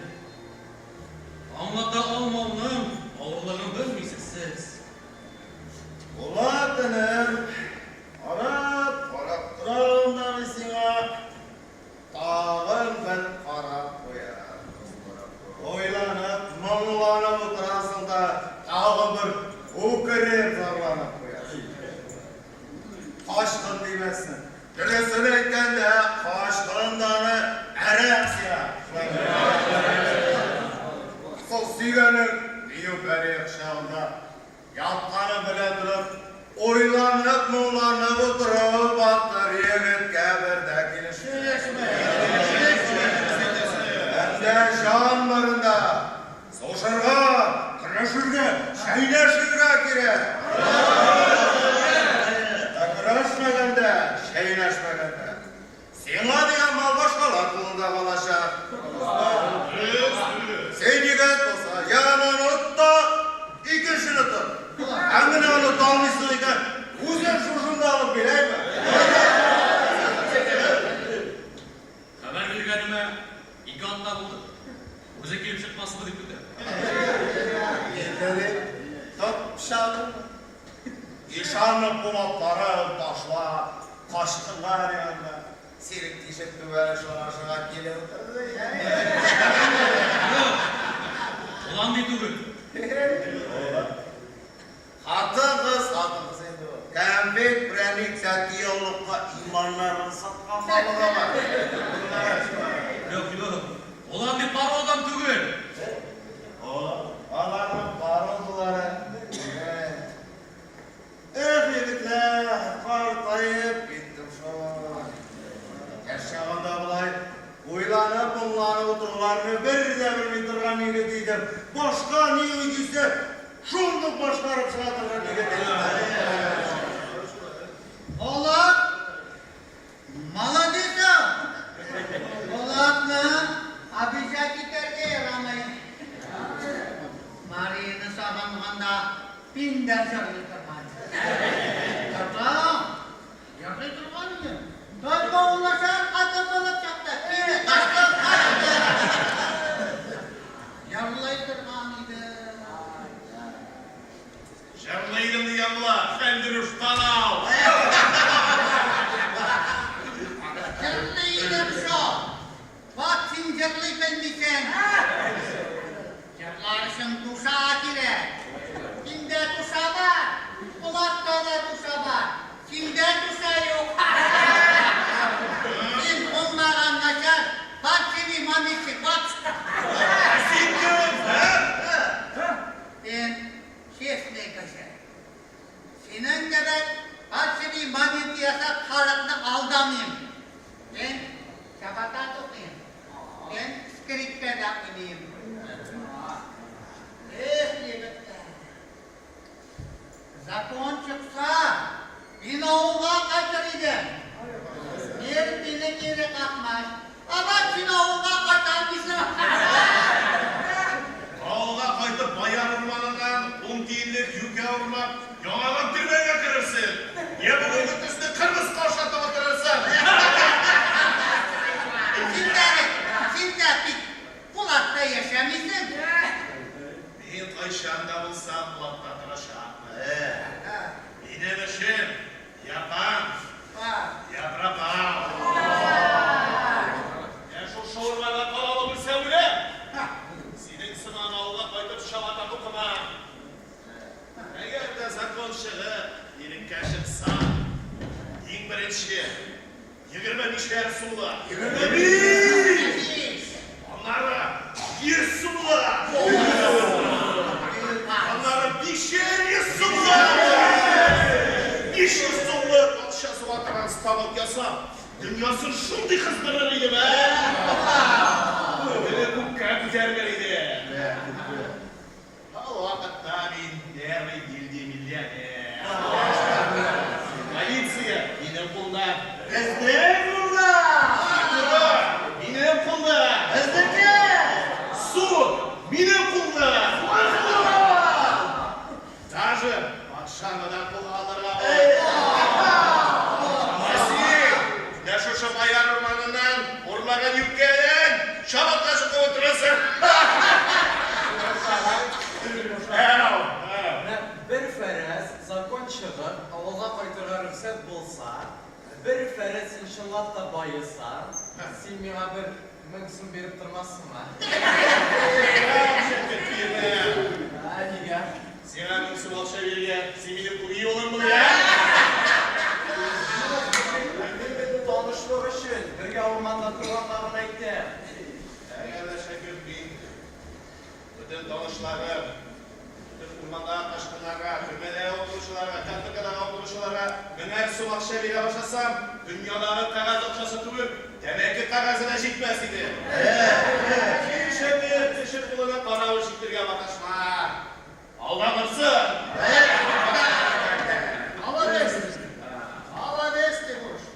Anlata almamın ağırlığını bilmeysiz siz. Ulatınım, arap durağımdan isine tağın ben qarap koyar. Oylanıp, muңlanıp oturasın da tağın bir ukirip zarlanıp koyar. Kaşkın demezsin. Birisini etkende kaşkındanı ereksiya. Sol süygenin deyip eriyek şağında yatkanı bile durup, oylanıp, muğlanıp oturup, baktır yigitke birde kilişme. Bende şan barında, soşarga, kırışırga, şeyleşirga kirek. Kırışmaganda, şeyleşmaganda. Sena diyen mal başkalar kulunda kalaşar. Sen yigit olsa, yanını utta, İkisini tut. Hangini onu dalmışsın iken, uzun şuşunda alıp bileyim mi? Haber bilgenime iki hatta buldu. Bize gelip çıkması mı dikkat Yeteri, tut şalını. İşanlı polatları başla, kaşkınlar yanında. Sirik dişek düveli şuna gelip oturdu. Ulan bir durun. Hatın kız endi o. Kembek, prenik, zeki yollukka imanlarını satkan balığa var. Yok. Ulan bir parodan tügün. Allah'ın parıldıları. Yigitler, qartayıp gittim şu. Yaşağında bulay, uylanıp bunları oturlarını bir de bilmey durgan yigitiydim. Başka ne ögüse, şunduk başlarıp sağdırgan yigitiydim. Oğlum, maladıysa, oğlakla abicaki terke yaramayın. Marine sabahında pindah sarılı terman. Tamam, yakın terman mı? Dört ulaşan atı balık çaktı. Pindah taştan kaçtı. Yarılay termanıydı. Jarlaydım diyanla, fendir ustanal. Jarlaydım şu. Bak kim jarlay bendiysen. Jarlarsın tuşa akire. Kimde tuşa var? Kulakta da tuşa var. Kimde tuşa yok? Kim onlar anlaşar? Bak kimi mamisi bak. Ben şefle kaşar. Senin kadar hepsini mamisi yasak karanlık aldamayayım. Ben şabatat okuyayım. Ben skripte de oynayayım. Yigitler. Zakon çıksa beni oğula kaçırıydım. Beni geri kalkmaz. Ama seni oğula kaçırmışsın. Ağla kaytıp bayan urmanından, tiyillik yüke urmak, yalan türbeye kırırsın. Ya bu ümit üstüne kırmızı kavşatta oturursun. Şimdi bir kulakta yaşamışsın. Ben Ayşe'nde bulsam kulakta tıraşa. Benim işim yapan, yaprapan. Ben şu şoğurmada kalalı bilsem bile, senin sınan ağla kaytıp şalata okuma. Eğer de zakon çığı, yerin kaşıksa, en birinci, 20 nişer suğla. 21! Onlara 100 suğla. Onlara bir şey 100 suğla. 500 suğla. Padişası vataran stavak yasa, dünyasını şunday kızdırırıydı be. Böyle bu kadar güzelleriydi. O vakitte ben değerli bildiğim milyarder. Politsiya benim kulda. Bizde burada. Benim kulda. Bizdeki. Su benim kulda. Даже padişahından kul alırlar. Nasıl? Ne şu bayan ormanından urmağa yükleyen Ferit inşallah da bayılsa, sen bana bir 1000 so'm berib turmazsınmi? Niga? Sana 1000 so'm akşa bergan, sen meni pulga yo'llanma ya. Tanışlık için birga o'rmonda turganlarini aytdi. Agarda Shakir Bey bütün tanışlarım, bütün o'rmonda qashqinlarga, turmada o'tiruvchilarga, kattalarda o'tiruvchilarga 1000 so'm akşa bera boshlasam, dunyodagi qog'oz o'xshasa turib, tamaki qog'ozida yetmas edi. Teshib qo'liga qora o'shiktirgan batashma. Aldanibsan. Молодец ты будешь.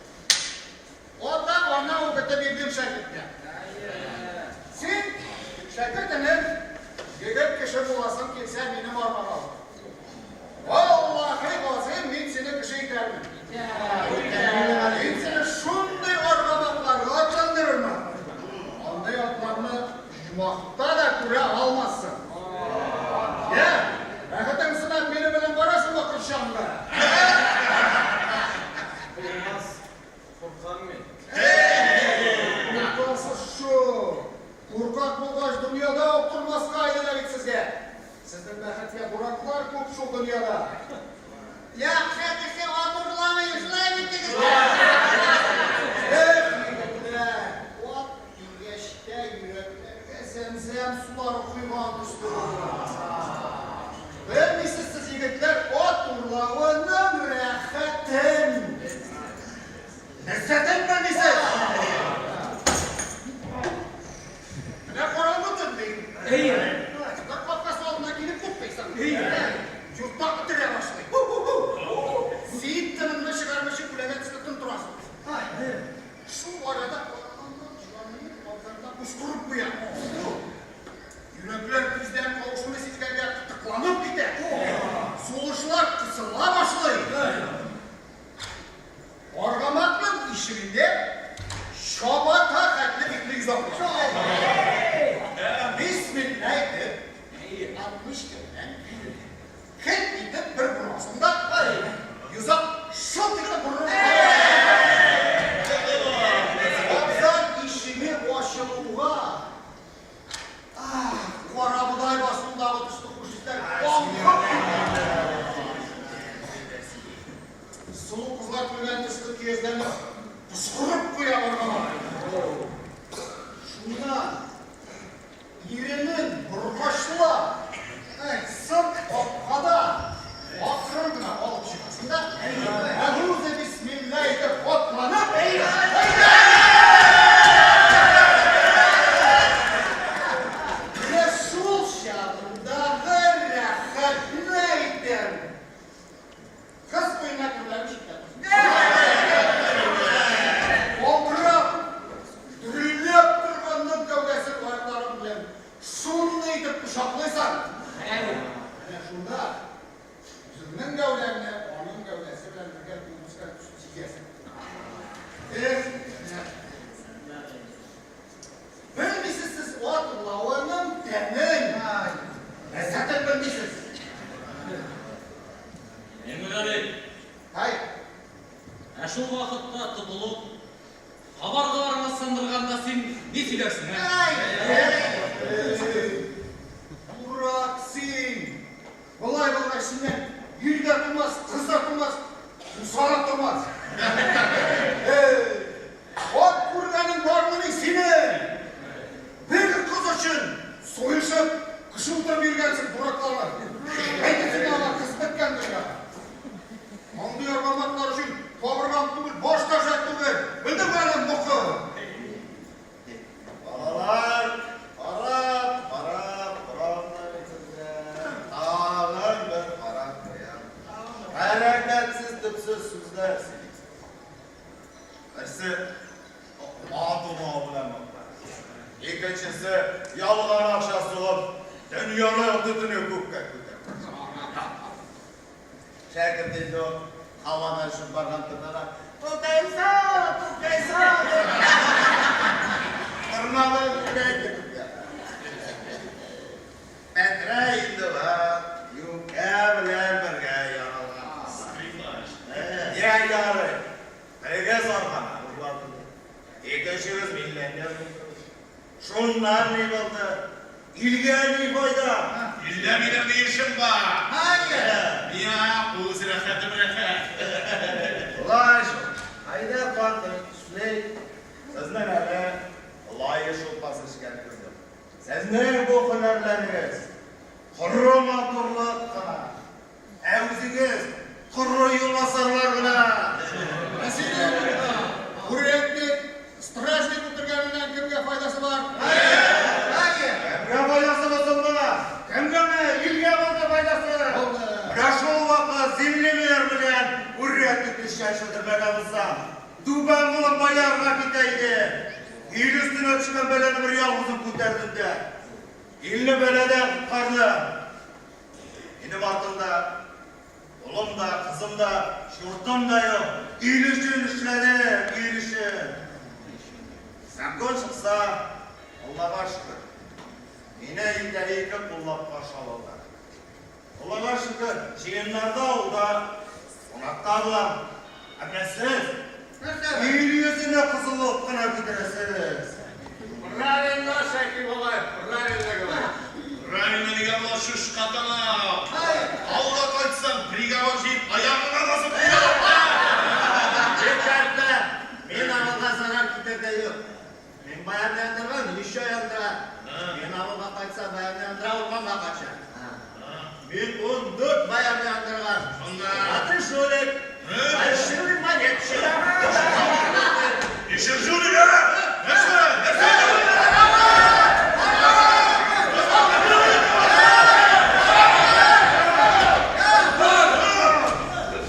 Вот так ona o'qitib berdim shogirdga. Sen shogirdini yigit kishi bo'lasan kelsa meni bormab ol. Vallahi hozir men seni kishi etardim. Men seni shunday orqamoqlarga otlantirman. Onday otlarni jumoqda da ko'ra olmassan. Ya, rahating sinab meni bilan borasan bu qirshonga. Olmaz. Korkan men. Nasıl şu? Korkak bulgaç dünyada oturmazka aylanayım sizge. Sizden bahsettiği buraklar çok şu dünyada. Ya kendisi oturulama yüzüne bittiniz. Yigitler, ot güneşte yüreklerine zemzem suları kuyulan düştü. Vermişsiniz siz yigitler oturulamanın rahatın. Neseden vermişsiniz? Ne koramıdır beyim? İyi. Çıkar kafası altına gelip tutmaysan. Yurtta bitire başlayın. Seyit tınında çıkarmışı kulene tıkıtın durasın. Şu arada altlarından kuşkurup bu ya. Yürekler bizden kavuşunu sizlerle tıklanıp gider. Soğuşlar kısıla başlayın. Orgamaklık işinde şabata katlı bitli yüz olmuş. Bismillahirrahmanirrahim. 60 günden kent gidip bir burasında yüzak şotikle burun. Abzal işimi başımığa. Karabuday basındağı düştük kuşitler. Sulu kızlar gülen düştük gezlerine kuşkurup koyar ormana. Şundan yerinin burkaşlığa sık okada akrımına alıp çıkmasında Eûze Bismillah'ı otlanıp Resul şahında rahat neydir? Kız kıyına kırlarmış Oturup dürüllüp durganın gövdesi koyaklarım bilen şunlu itip kuşaklıysan şunda yüzünün gövdenine onun gövdesi bilen birgel kuyumuzdan düşüp çekersin. Bilmişsiniz siz o lavanın temin. Zaten bilmişsiniz. Emre Hayır. şu vaqtda tutulup xabar qilib sandırganda sen ne söylersin ha? Buraksin. Kolay kolay şimdi yürüde durmaz, kızda durmaz, usarak durmaz. Ot kurganın varlığını senin. Bir kız için soyuşup kışıltır bir gelsin Buraklarla. Haydi ama kısmet kendine. Anlıyor olmaklar için kaburgam tümül boş taşak tümül. Bildim benim boku. Balalar, Kur'an'ın içinde ağır bir Kur'an koyan. Hareketsiz tıpsız sözler silik. Birisi atıma bilen baklar. İkincisi yalgan akşası olup dünyanın tütünü kukka. Şakir dedi o havadan şu bakan tırnara Tukaysa! Tırnağı güne gidip ya. Petre indi var, yuka bilen birge yaralgan. Ya yarı, birge zorba Ekişimiz milletler. Şunlar ne oldu? İlgili fayda. İlle benim ne işim var? Hangi? Ya, bu zirafatı bırakın. Ulaş, hayda kaldı. Süley. Siz ne böyle? Allah'a şulpası şikayet kızım. Siz ne bu hünerleriniz? Kırı maturluk kına. Evziniz kırı yulasarlar kına. Mesela hürriyetlik, strajnik oturganından kimge faydası var? Hangi? Kimge faydası olsun bana? Kimge mi? İlge bana faydası. Raşol vaka zimliler bilen hürriyetlik işleştirmekimizden. Duban bulan bayarga biteydi. İl üstüne çıkan beleni bir yalnızım kurtardım de. İlini belede kurtardım. Benim ardımda, oğlum da, kızım da, şurtum da yok. İl için işledim, il için. Sen kon çıksa, Allah'a şükür. Yine ilde iki kullap karşıladılar. Allah'a şükür, şiirlerde oldu, konakta bulan. Emresiz, il yüzüne kızılıp kına gidersiniz. Rayında şekli olay, rayında olay. Rayına nigarlar şu katana. Allah kaçsam, prigavar jeyip ayağına basıp diyor. Yeterli, men avılga zarar giderdi yok. Men bayanlayandıran, iş ayandıran. Men avılga kaçsa bayanlayandıran olmam kaçar. Men 14 bayanlayandırgan. Atı şöyle, başırın var yetişir. İşin şunu ya! Nesine? Nesine?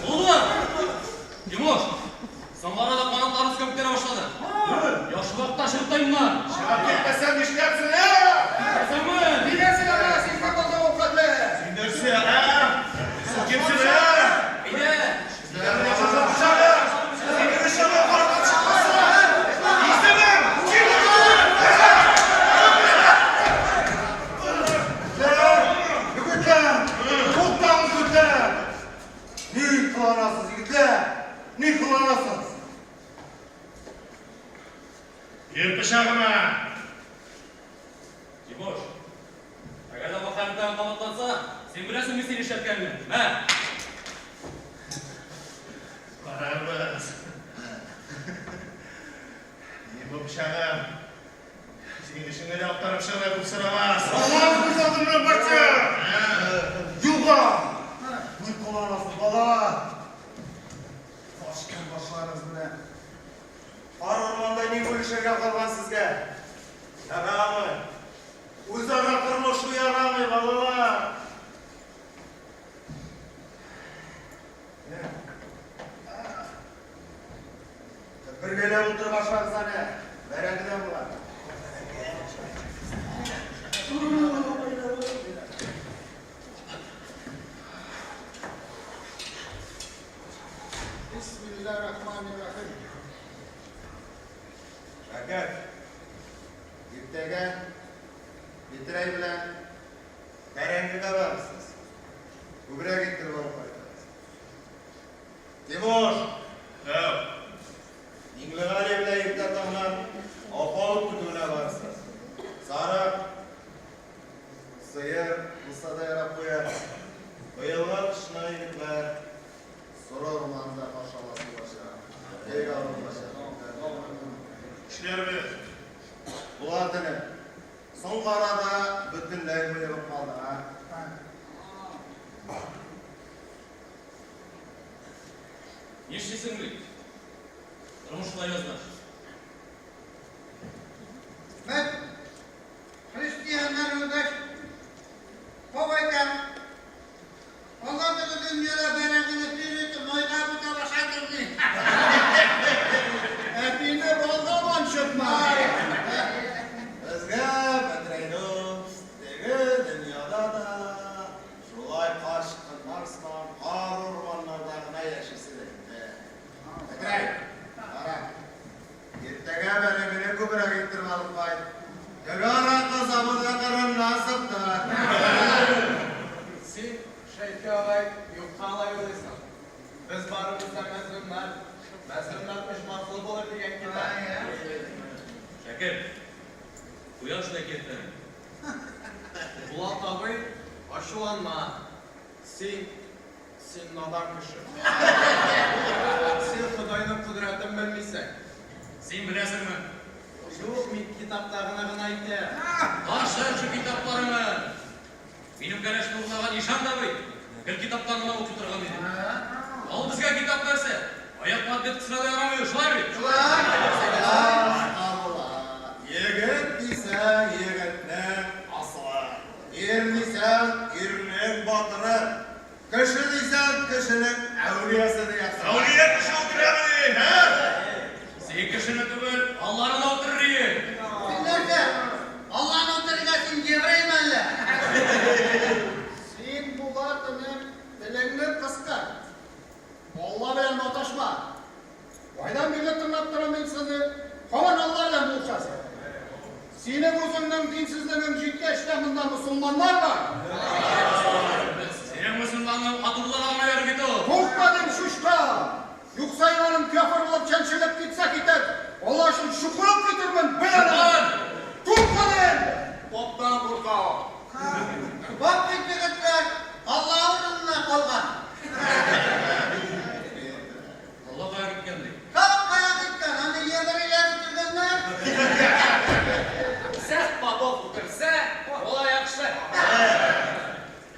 Oğlum! Yumuş! Sen bana da kanatlarınız köklere başladı. Yaşı bak taşırttayım lan. Şarap etmesen işlersin ya! Sen mi? Bilirsin ama sizde kolda avukatlı. Sinirsin ha! Sen kimsin ya? Bir de! Sizlerin yaşasın dışarı! Seni dışarı korkut çıkmasın! İstemem! Yigitler, toptan yigitler. Ne kılanasız yigitler? Ne kılanasız? Yürü bıçağıma! Yumuş! Eğer de bakanlıktan kanatlansa, sen bilesin mi seni işletkenini? He? Kararımız! İyi bu bıçağım! Senin işini de aptarım şöyle kursaramaz! Allah'ım kızadımdan bakça! Yuga! Ne kılanasız bala? Başkan başlarınız ne? Har ormanda ne bu işe kalgan sizge? Yaramı! Uzara kırmış yaramı balalar! Bir gele otur başlarız hani. Verengiden bular. Bismillahirrahmanirrahim. Şakir. Gittiğe bitirey bilen verengide varmışsınız. Kubra gittir bana koydunuz. Timur! Ya! İngilizce bile yıktatanlar apalık kutuğuna varsınız. Sarı, sıyır, ısada yarap koyar. Oyallar kışına yigitler, sonra ormanda paşaması başa. Eyvallah başa. İşler bilir. Bular dini. Son karada bütünlüğü buyurup kaldı ha. İşçisin mi? Durmuşla yazlar. Ben Hristiyanlar ödeş kovayken Allah'ın dünyada berekini tüyüktü, moydabı da başardırdı. Hepine boldaman çıkma. Bizge Bedreynus, degi dünyada da şulay karşıkın Mars'tan, kar ormanlardağına yaşasıdır. Bedreyn, ara. Gittege beni bile kubra getirme alıp kayıt. Yegara kazamı da karın nasip da. Sen Şeyh Ağay yukarıla yoluysan. Biz barımızda mezunlar pişmanlık olur diyen kitap. Şakir. Kuyaş da kettin. Bulat abi, aşılanma. Sen nadan kişi. Sen Xudayның kudretin bilmeysen. Sen bilesin mi? Yok, men kitaplarına gına aytayım. Başlar şu kitaplarını. Benim kardeşim oğluna nişan da bey. Bir kitaplarını okuyup durgan edi. Al bizge kitap verse. Ayak maddet kısına da yaramıyor. Şulay mı? Yigit desen yigitning asli. Er desen erning batiri. Kishi desen kishining avliyasi deyapsan. Avliya kişi oturuyor mu? He? Sen kişini tübül Allah'ın oturuyor. Nerede? Allah'ın oturgasın gevreymenle. Sen bu vatının dilini kıskır. Allah bilen ataşma. Vaydan birle tırnap duramayın seni. Havan Allah'la buluşasın. Senin özünden dinsizliğinin ciddi işleminde Müslümanlar var. Senin Müslümanlığın Abdullah'ına yer git o. Korkmadım şuşka. Yoksa inanın kafir olup çençelip gitsek gider. Allah için şükürüp getirmen. Şükran! Korkmadım. Toptan korkağım. Bak yigitler Allah'ın önüne kalkan. Allah kaya gitkendi. Kalk kaya gitken hani yemeriyle bitirgenler. Sen baba otursa, ola yakşı.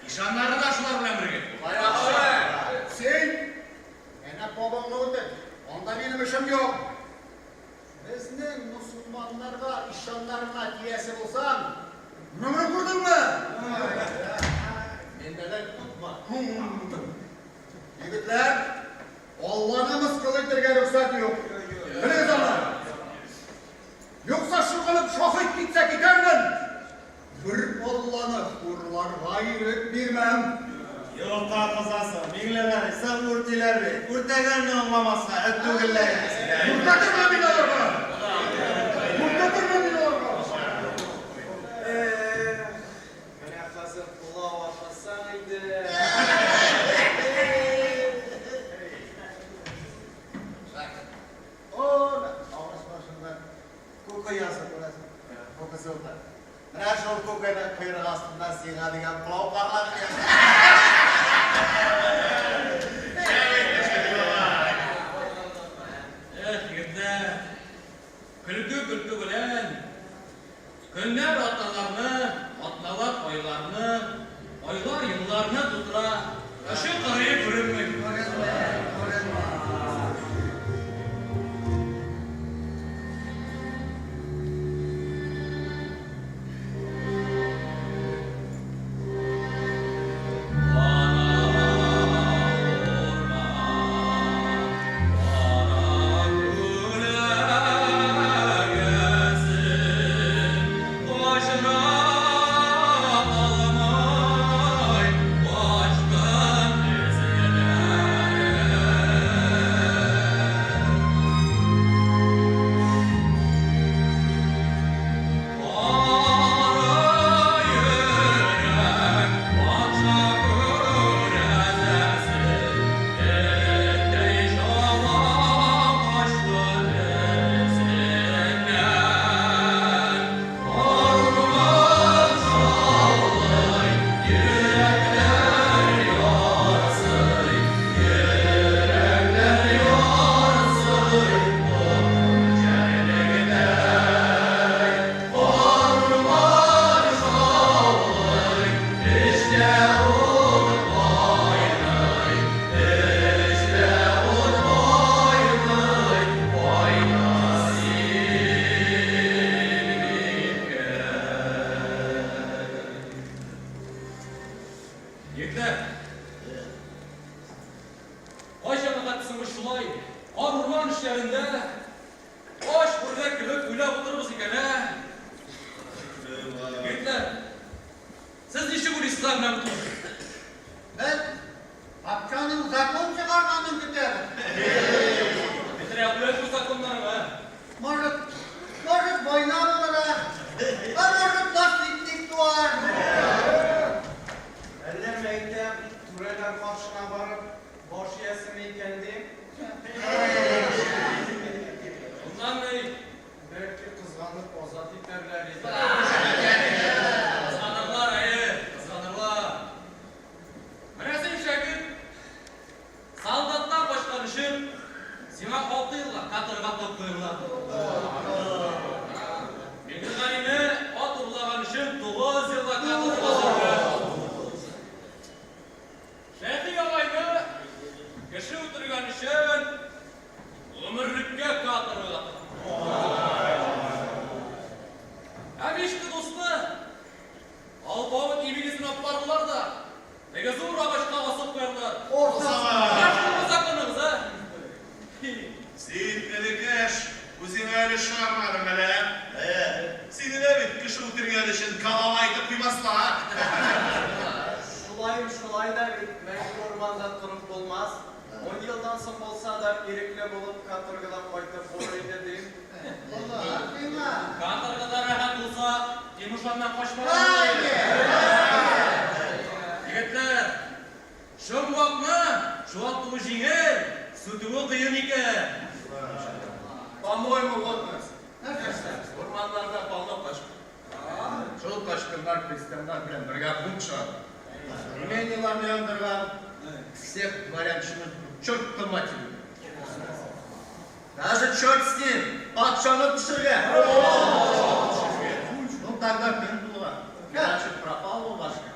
İşanları da şular bilen birge. Sen ene babamla öldür. Onda benim işim yok. Bizning Müslümanlarga işanlarına diyesi olsan, nima kurdunmi? Mendeler tutma. Yigitler, Allah'ına mıskıl ettirgen ruhsat yok. Biliyoruz ama. Yoksa şu kılıp şahit gitse giderdim. Bir Allah'ını kurlar gayret bilmem. Yok kazası, minleler, sen urtilerdi. Urtegenini anlamazsa, öttügüller. Murtatırma beni orada. Murtatırma beni orada. Bana hazır kulağı atmasaydı. Ola, ağız başında koku yazıp orası. Kokusu orada. Mana şu kokuyla kuyruğu astından sığadigan kulağı parlar ya. Yigitler. Külkü bilen. Günler atlalarını, atlalar oylarını, oylar yıllarını tutura. Taşı karayı görünmek. Başkan ezile Өзіңе әлі шығармадың әлі. Сенің әбет кіші өтірген үшін қалам айтып қоймасла. Şulay da mecbur ormanda durup olmaz. 10 yıldan sonra olsa da gerekli bulup katırgıdan koyup burayı dedim. Каторгада рахат болса, Темушаннан қашпаған. Егіттер, шуатуы жеңіл, сүтуі қиын екен. По-моему, вот нас. Ormanlarda balda kaçkın. Şol kaçkınlar, Hristiyanlar bilen birga bum шығады. Мен yılan yandırgan, всех дворянщинов черт-то матерью. Даже черт с ним, патшаны пішірген. Ну тогда мен бұлға. Иначе пропал у башка.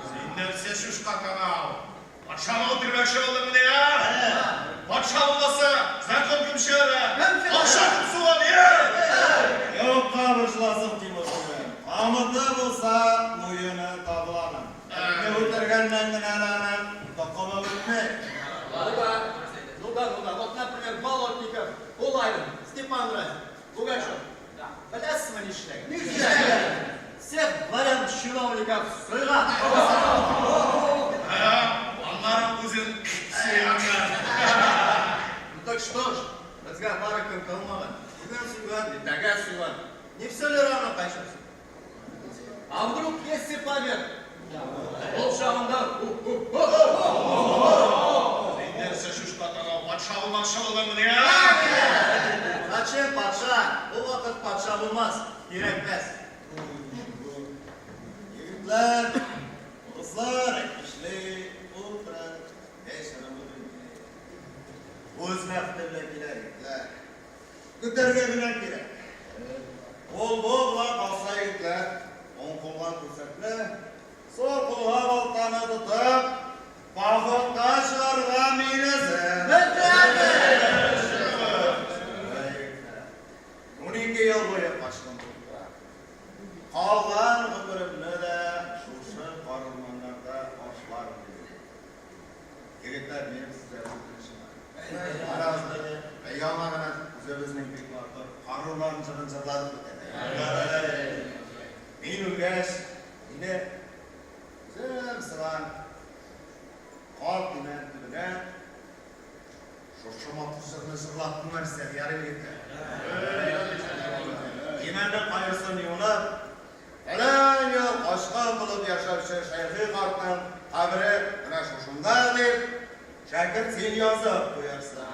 Сендер все шушқа канал. Патшаны өлтірмекші болдың міне, а? Патша болмаса, закон кім шығады? Патша кім суған, Yok kabırçılasın Timur'un. Amıda bulsa muyunu tablanın. Ne ötürgenden gınalanın, takama bilmek. Ну да, вот, например, Болотников, Улайден, Степан Разин, Пугачев. Білесіз ме ништеген? Всех дворян чиновников сыйған. Onların kızın sıyağınlar. Ну так что ж, бізге барыкын қалмаған. Бүгін сүйған, ертеңге сүйған. Не все ли равно қайшасы? А вдруг если победа? Ол шағында Сендер все шушқа канал. Патша болмақшы болдың міне, а? Зачем патша? Bu vakit патша bulmaz. Gerekmez. Yigitler, kızlar, işli, oturan, yaşarım O'z maqtiblar kelar yigitlar. Ko'targa bilan kerak. Qo'l bilan qolsa yigitlar, o'ng qo'lga ko'rsatlar, so'l qo'lga boltani tutib, poxolga chiqargan miynasin. 12 yil bo'yi qochqin bo'ldi. Qolgan umrimni de shu qo'rg'onlarda oshlardim. Yigitlar, mening sizlarga o'tishim bor. Aramizda ayollarimiz o'zimizning beklardir, qarorlarni chiqinchiqlarib o'tadi. Men o'lgach, yine o'zim qol tubidan shoshma tushirni sirlatdilar sizlar yarim yetdi. Yemanda qayersin yo'lab, falan yo'q qoshqon bo'lib yashovchi shayxiy qartning qabri mana shunda deb shakir sen yozib qo'yarsan.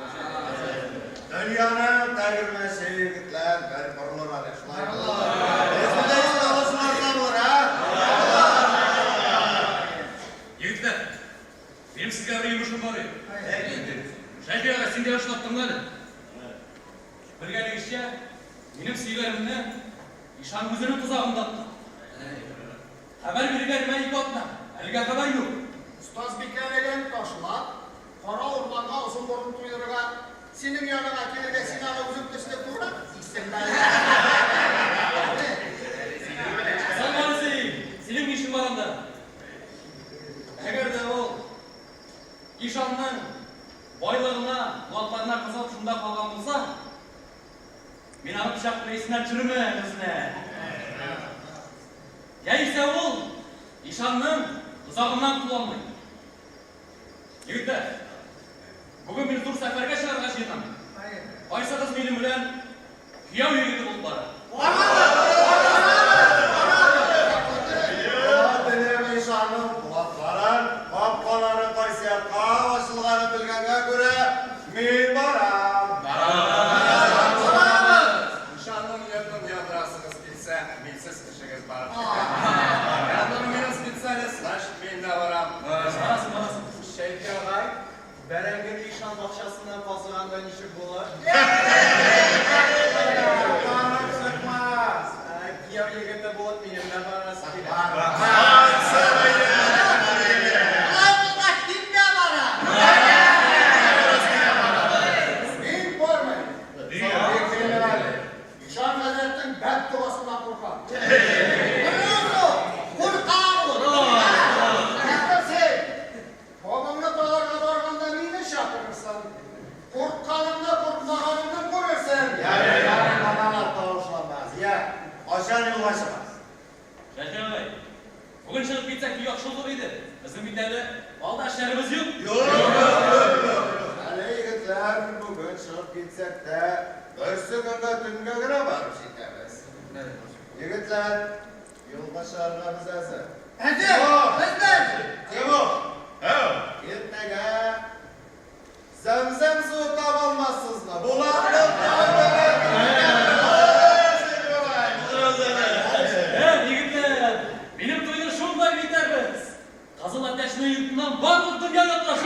Dünyani tagirmashi yigitlar bir qo'rlar shular. Esda ishlarlar bor ha. Yigitlar, benim sizga bir yumushim bor edi. Shayxiyaga sen de yoshlattыңlar. Bilganingizcha, benim siylarimni ishon o'zini tuzog'imda otdi. Xabar bergan men ikki otdan. Haliga xabar yo'q. Ustoz Bekali'den taşlap, kara ormanda uzun burun tuyurgan, senin yanına gelirde sinanı uzun peşinde durur, istekler. Salmanızın, senin işin var anda. Eğer de o işanның байлығына, muhatlarına kızılıp şunda kalgan olsa, men alıp bıçak reisinden çürümen özüne. Ya ise ol, işanның uzağından kullanmayın. Yigitler, bugün bir tur seferge çıkarga şeytan. Qaysı kız benim bilen kıyav yigiti bulup bari. Benim işanım kulakların, kapkaları qaysiyatqa açılğanı bilgenge göre men baram. Nişanlım yakın yadrasınız bilse, bilsiz kişiniz var. Yandım benim spesialist, ben de varam. Barasın. Şeyki ağay, Berengeli nişan bakşasından fazlağında nişi bular. Kanat sıkma. boşan yolga çıkar. Şakay, bugün çıkıp gitsek bir yaxşı olur idi. Bizim biterde baldaşlarımız yok. Hali yigitlar bugün çıkıp gitsek de bir günde tünge güne barıp jetemiz. Yigitlar, yolga çıkarına biz hazır. Timur! Gitmege zemzem suyu tabanmazsızlar. Yigitler, benim toyda şunday bitermiz. Kazıl ateşinin yurtundan bakıp dünya yatlar.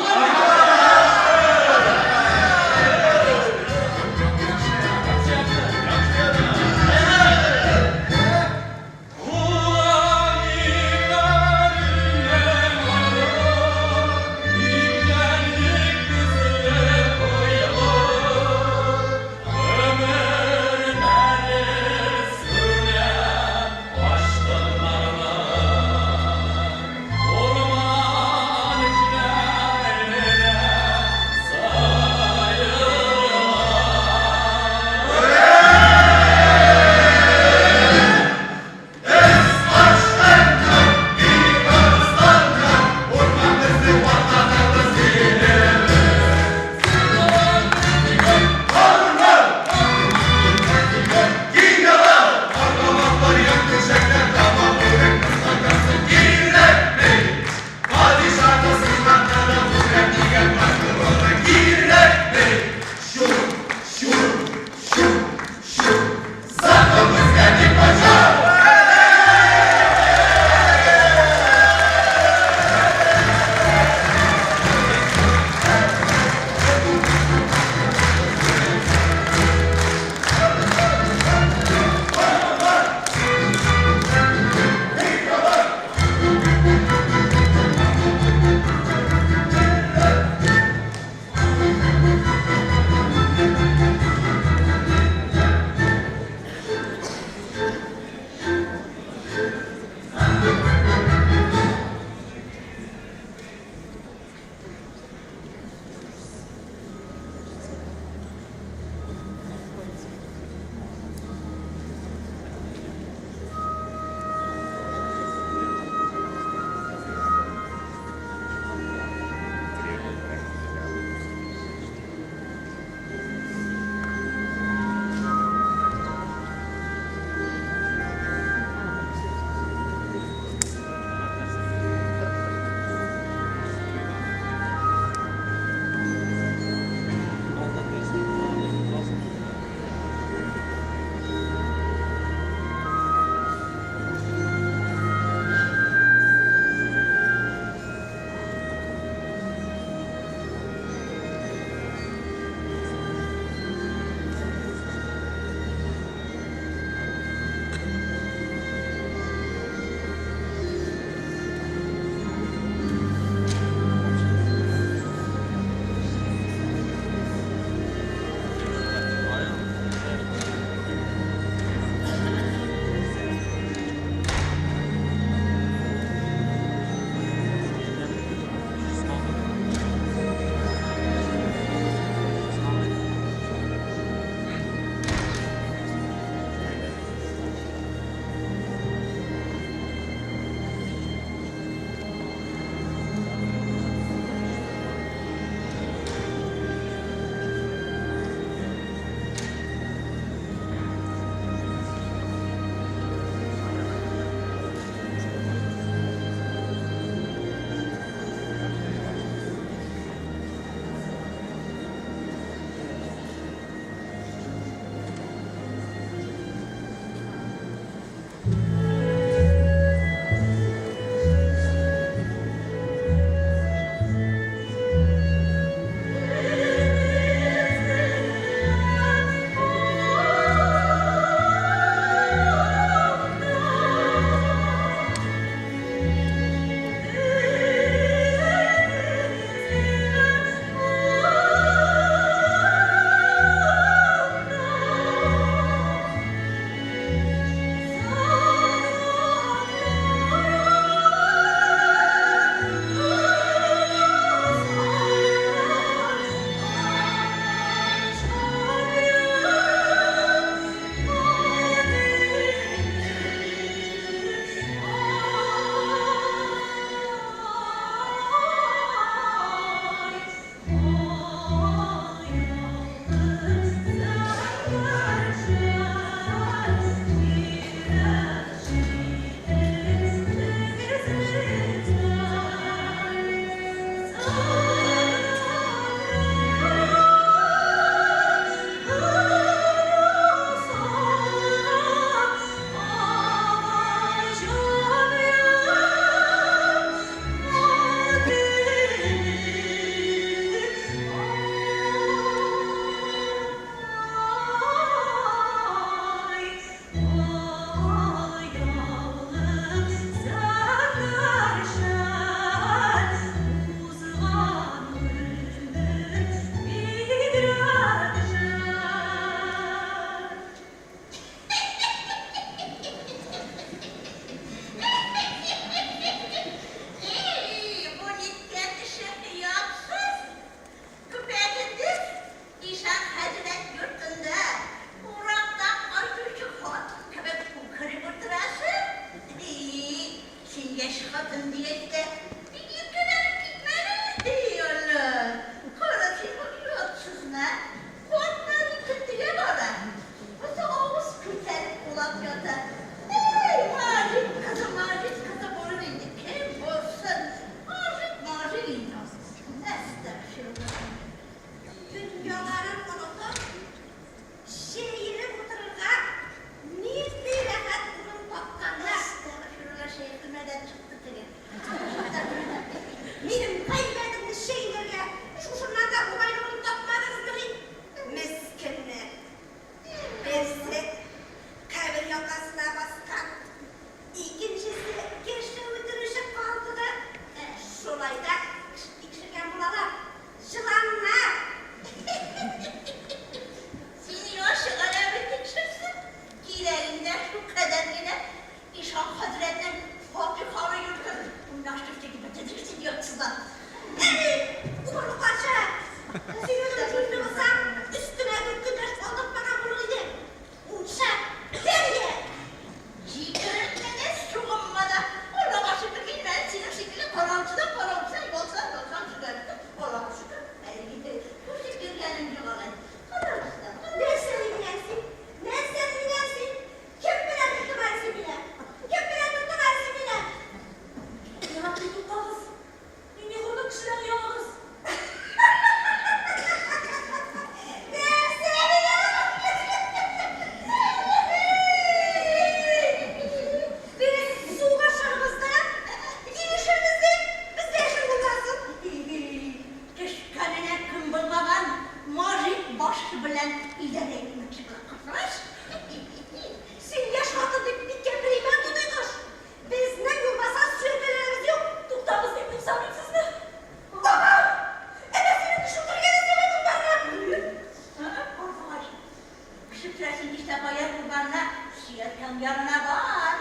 Yakam yanına bak.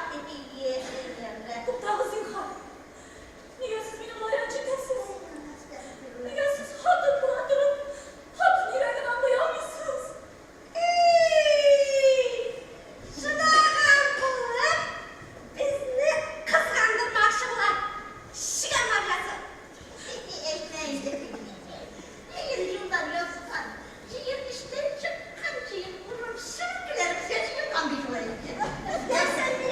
Kuptağı zinhar. Niye siz benimle yancıkasınız? Niye siz hatun bulandırıp hatun yüreğini anlayamıyorsunuz? Şuna kalkıp bizni kıskandırmak şıklar. Şıkamar yazın. Ekmeğinde. Hayır yıldan yazıkan. Çiğim işte çıkan çiğim. Vurup sürgülerim sesini kan bir tuvalet. Ya sen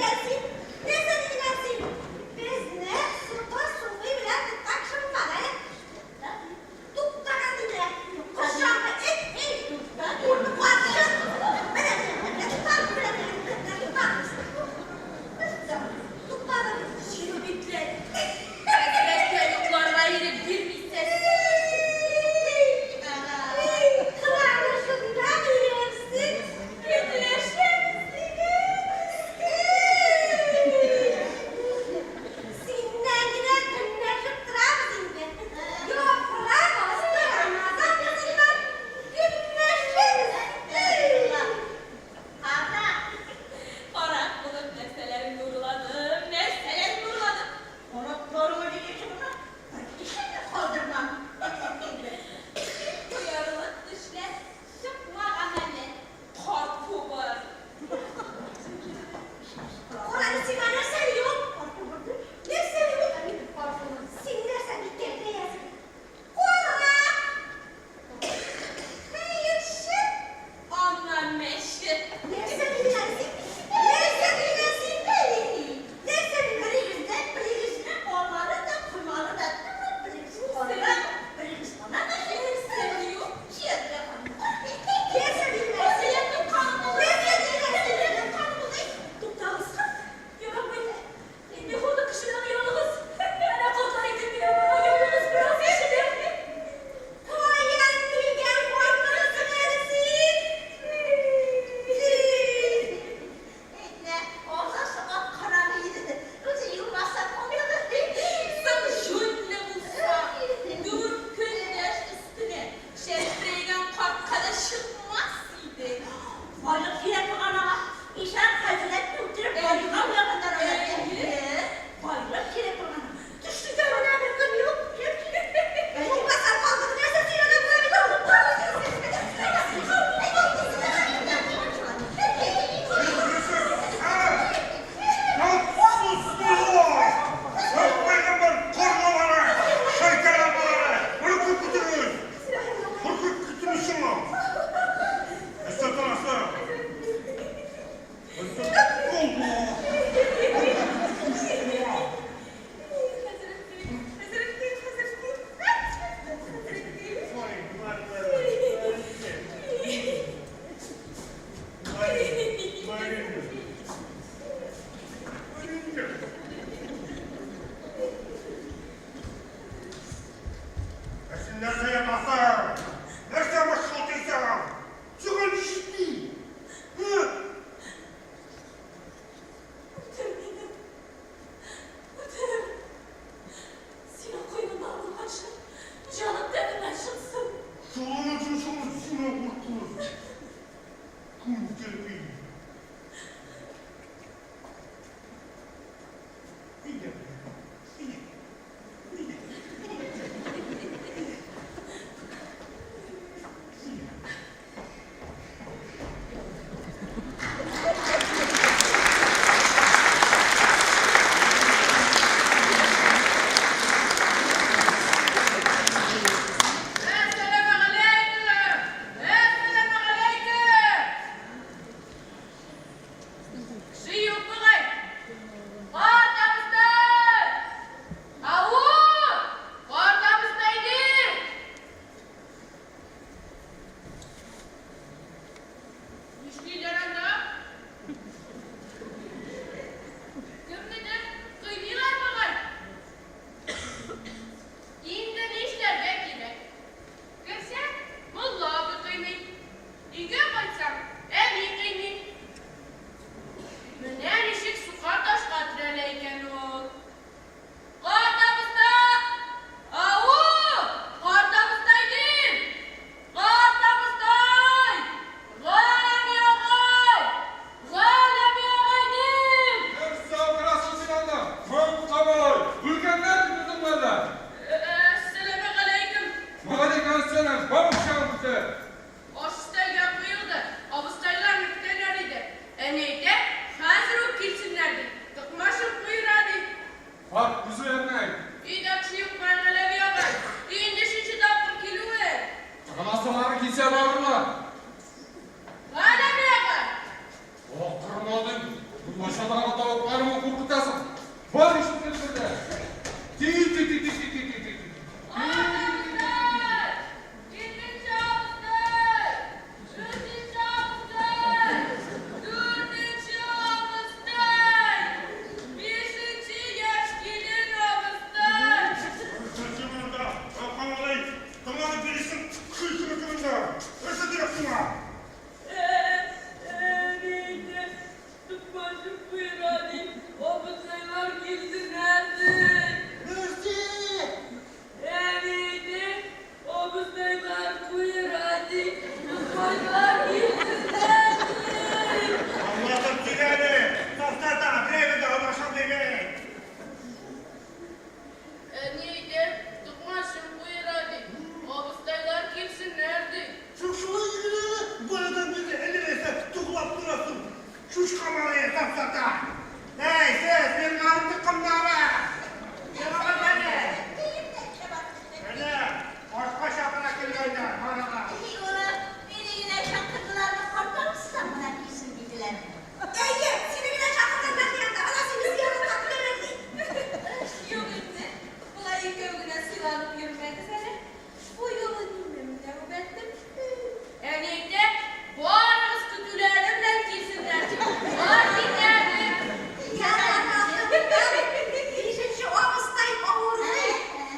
zaten. Neyse, bir mantık kumları. Yalan beni. Öyle, başka şapına geliyorlar, bana. İyi ola, beni yine şakırdılarla korkar mısın sen bana giysin dediler. Ege, seni yine şakırdılar yanında. Anasını ziyaret takdir verdi. Yok anne, kolay ilk övgüne sıvanıp yürümedi seni. Bu yolu bilmem ne bu bendim. Evlilikte bu aranız kötülerimle giysinler. Artık nerede? Yarın İşin şu avustayım avurdu.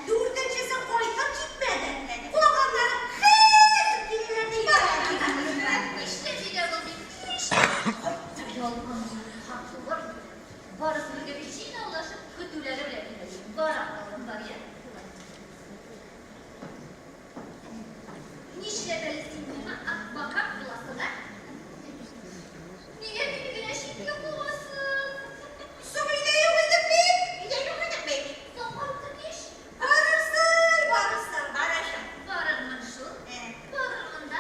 Durdun çizim koysa gitmedi. Kulağımları hep dinlerdi. İşte biliyorum. İşte. Yolun haklı var. Barısını geçişine ulaşıp kötülere bile dinledim. Baranların var ya. Nişlebelisin buna bakak bulasına. Niye bir güneşin yok olasın? Söyleyeyim dedim ben. Söyleyeyim dedim ben. Zamanlık iş. Barırsın. Barışım. Barırmın şu. Barırmın da.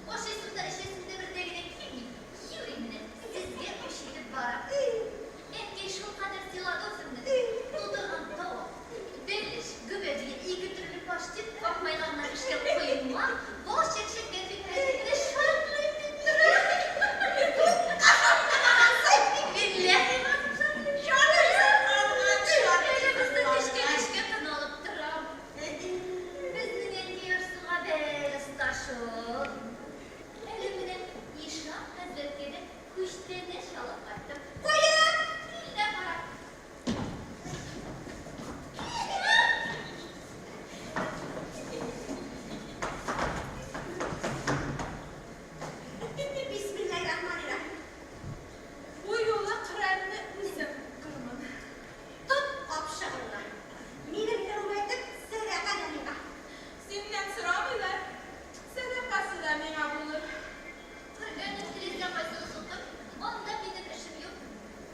O şeysinde işesinde bir degine kimi? Yüreğine. Sizge o şeyde bara. Enke şu kadar silahı sındı. Dudağın tavuk. Belliş güveciye iyi götürülüp başlayıp bakmayın onlar işte koyunma. Boş çekşek getirmesinde şartlı ettirir. Kafamdan saydık birle. Elimizde dişke tın olup duram. Bizden endiyorsun haber istaşın. Elimden işna hazretleri kuşlarına şalıp attım. Koyun! Dilde para. Bismillahirrahmanirrahim. Bu yola trenle bizim kırmın. Tut apşağına. Mine rumetim sedeka yanına. Senden sıra mılar? Sedekası da bana bulur. Önce televizyon başını tuttum. Onda benim işim yok.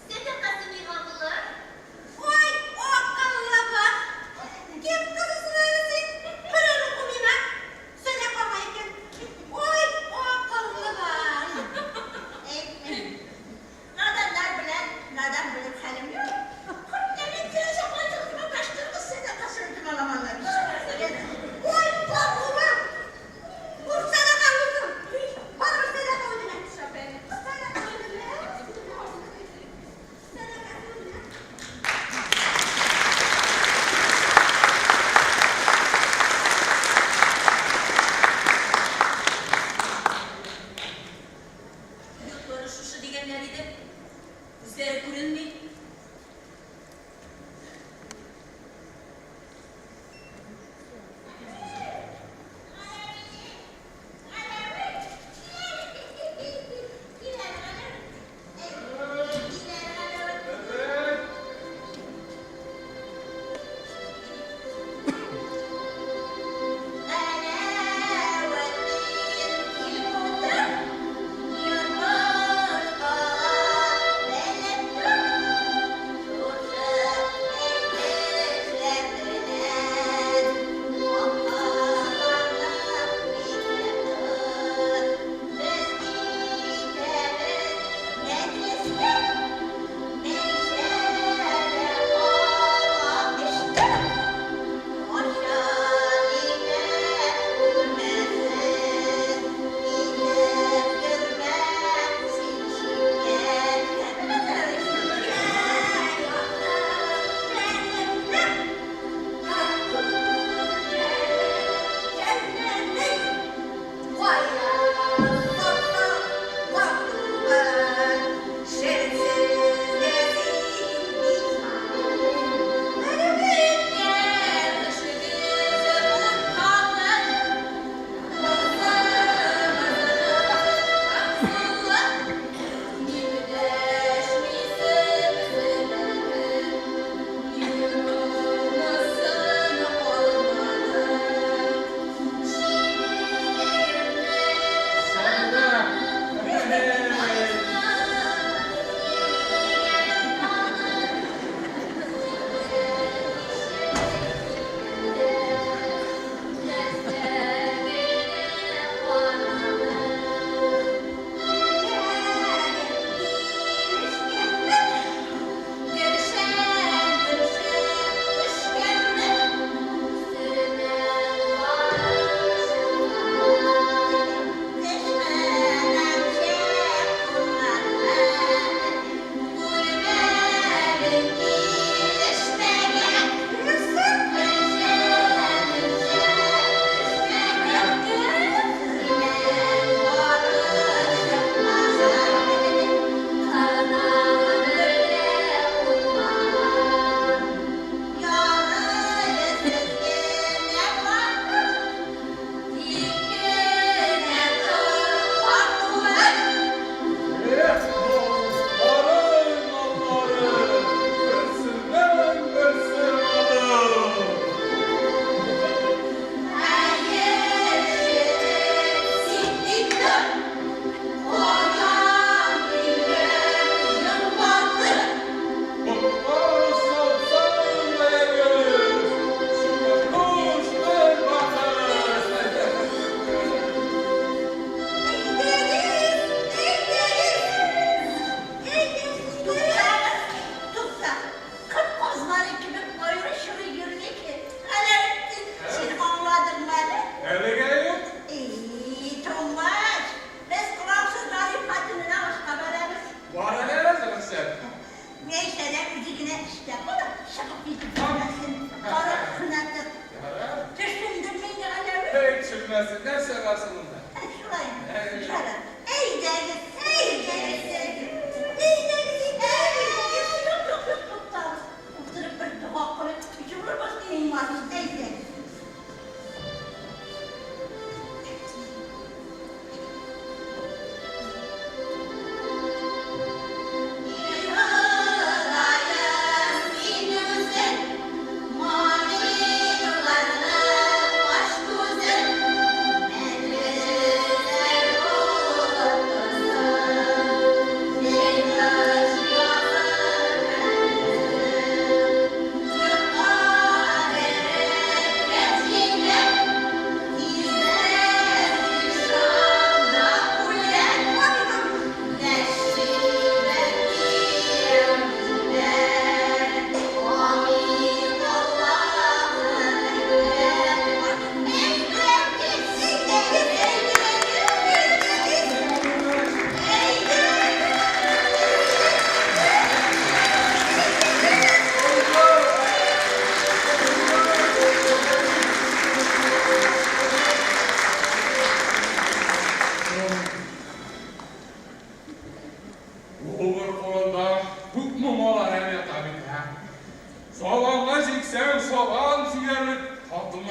Sedekası bana bulur. Oy o akıllı bak. Kim kızısın öylesin? Pırırı kumina. Sedeka mayken. Oy o akıllı bak. Nereden bilip halim yok? Demek kirece koyduğuma kaçtırdı sedekasını alamanlar. Oy bak ulan. Bu sedeka mısın? Bana bir sedeka ödeme. Sedeka ödeme. Sedeka ödeme. Yurtları şuşu degenleriydi. Bizleri görünmeyin. Yılmaz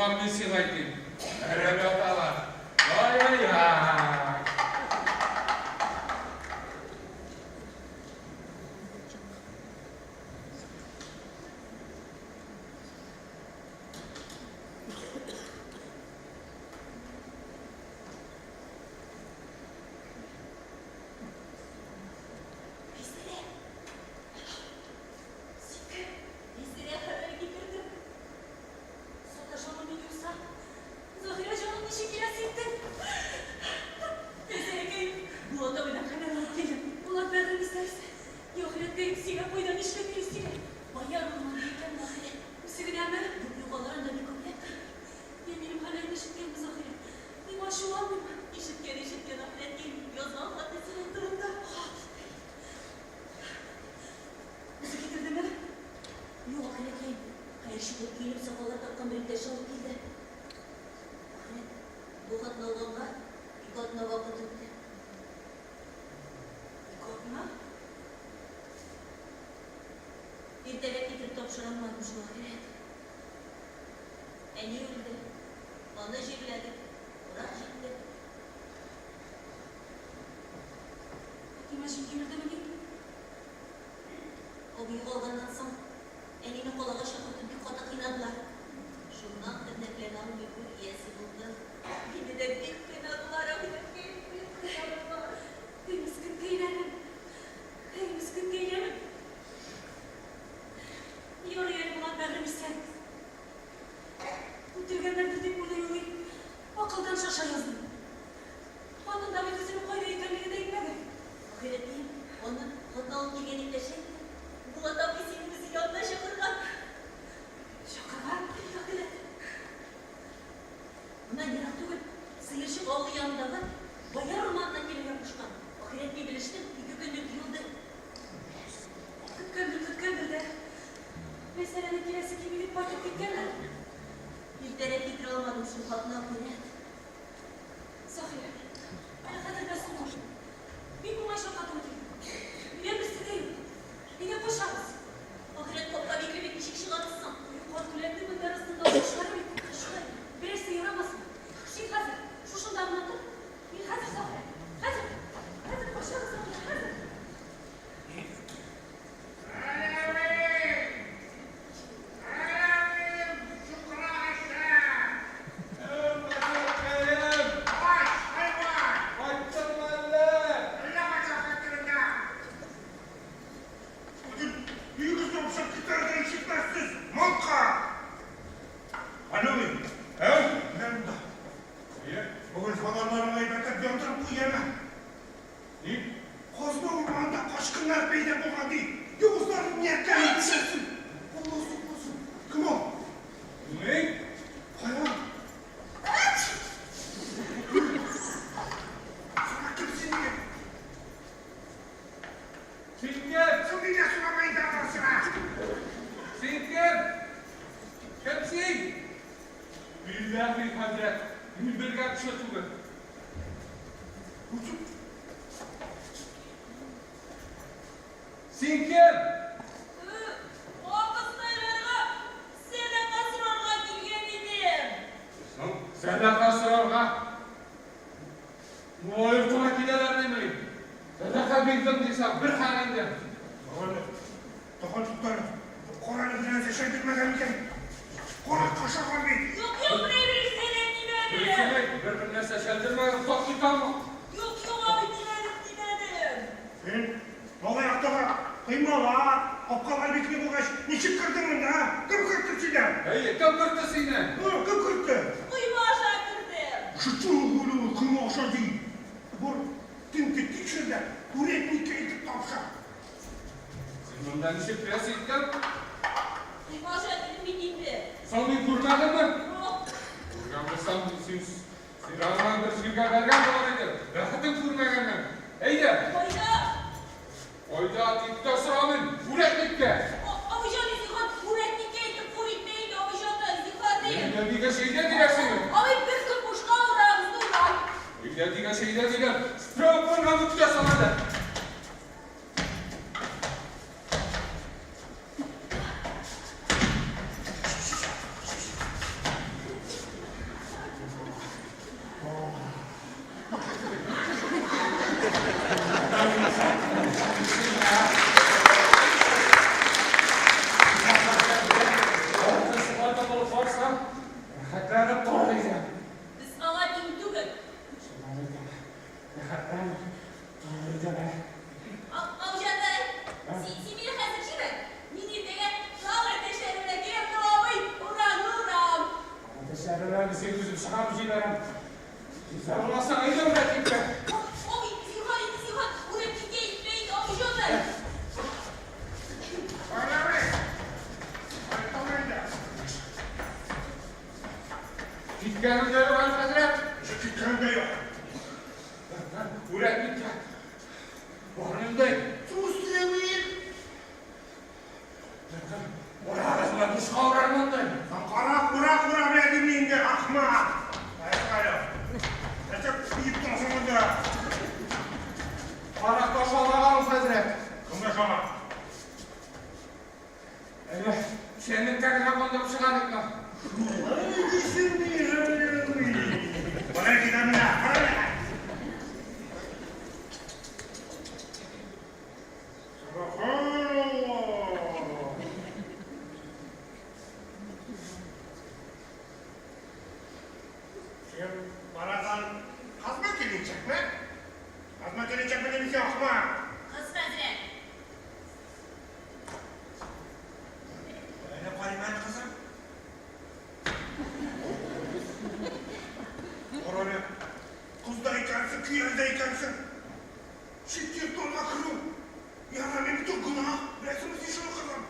Osman ben seni aytayım. Rебяталар. Ай-яй-яй. Bizlere haber getirdim. Sataşanı biliyorsa Zahire canım teşekkür etsin. Tezere bu adamına kadar alıp ulan benden isterse. Yok reddeyim silah boydan işlemir üstüne. Bayar olman diyeceğim Zahire. Üstüne hemen bu yuvalarında bir kopya. Yeminim halen işitken Zahire. Bir başı var mı? İşitken ahiret değil. Yazan haddesi altında. Bizi getirdi mi? Yok ahiret değil. Hayır şiddet gelip safalar takkan bir teşe alıp geldi. Ahiret, bu kadına olanlar bir kadına vakit etti. Bir kadına? Bir devlet getirip topşuranmamış bu ahiret. Eni öldü. Onu jirledi. Bırak jitti. Peki maşın girdi mi değil? O büyük olgandan sonra enini kolağa şakırtıp bir kota kıynadılar. Şundan kırneklerden bir gül iyesi buldu. Yine de bir kıynadılar. Bir kıynadılar. Bir miskin kıynadım. Bir miskin kıynadım. Yoru yeri bulan verdim isen. Bu tülgenler dedik burada yoru. Akıldan şaşa yazdım. Onun da bir kızını koydu yeterliğe değmedi. Ahiret değil. Onun hatalı tülgeninde şeydi. Bu adam isimimizi yanına şakırgan. Şakırgan? Yakılet. Bundan yarak değil. Sıyırışık oğlu yanında var. Bayar ormandan gelip yapmışkan. Ahiret bir biliştim. İki gündür yıldı. Kıtkındır de. Meselenin kiresi gibi bir paket dikkenler. Bir dere fikri almadım şu kadına ahiret. Zahire. Bana hatırlasın olur. Bir kumaşla kadın gibi. Bir birisi değil. Bir de boşarız. Ahiret topla bir kişi kişi atılsam. Korkulerini bunun arasında boşları bir kaşıklar. Birisi yaramasın. Şimdi hazır. Şu şundan anlatın. Bir hazır Zahire. Hazır. Hazır boşarız Zahire. Hazır. Bugün falanların gıybetler yandırıp bu yeme. Kozma ormanda kaçkınlar peyda bulgan değil. Yavuzların niyetlerini düşersin. Allah sokmasın. Kim o? Ne? Hayvan. Sana kimsin diye. Sinker! Sen bir de sunamayı davransına. Sinker! Kimsin? Billahi Hazret. Bir gap şatuğu. Uçuk. Sinker! Senden kasırarga. Muayir tuhakideler demeyin. Sadaka bildim desem bir halinde. Oğlum. Dokun tutları. Koran'ı bilen seçendirmeden mi gelin? Koran kaşakan bir. Yok buraya bir senem dilerim. Birisi birbirine seçendirmeyin. Toplu kalma. Yok abi dilerim. Sen ne ayakta var? Kıyma la. Apkalar bikini bu kaç. Niçin kırdın onu ha? Kım kırttı sizden. Hey, kim kırdı seni? Kım kırttı. Uyuma aşağı kırdım. Şu çuğulu kıyma aşağı değil. Bu dinti dikşirde. Bu retnik eğitip tavşan. Sen bundan işi piyas ettin. Uyuma aşağı kırdım bildiğimde. Sen bir kurmadın mı? Yok. Kurgamışsan siz Sirağından bir şirka vergen dolayıdır. Rahatın kurmayanlar. Hey de. Oyda. Oyda dikta sıramın. Üretlikte. Avijan izikat üretlikte eğitip kuritmeydi. Avijan'da izikat değil. Benim dediğine şeyde dilersin. Abi bir kırpmış kaldı ağzını ulan. Benim dediğine şeyde diler. Strapın hamutça sana da. Gitkenimde yok Hazret. Gitkenimde yok. Ulan gitken. Boynundayım. Sus yemin. Oraya arasına düş kavramındayım. Karak bırak beni dinleyince akma. Hayır. Recep büyük tasımında. Karak başa bakalım Hazret. Kim başa? Evet. Senin tekrar konduğum çıkardık mı? Ay düşünmüyorum. Bana gidelim ya. Baradan hazmat gelecek mi? Hazmat gelecek mi demiş yok mu? Kız Hazret. Öyle koymayın kızım. Orada kızdaykensin, kıyıldaykensin. Şiddet dolma kırım. Yaranın bütün günah. Resimiz işini kızım.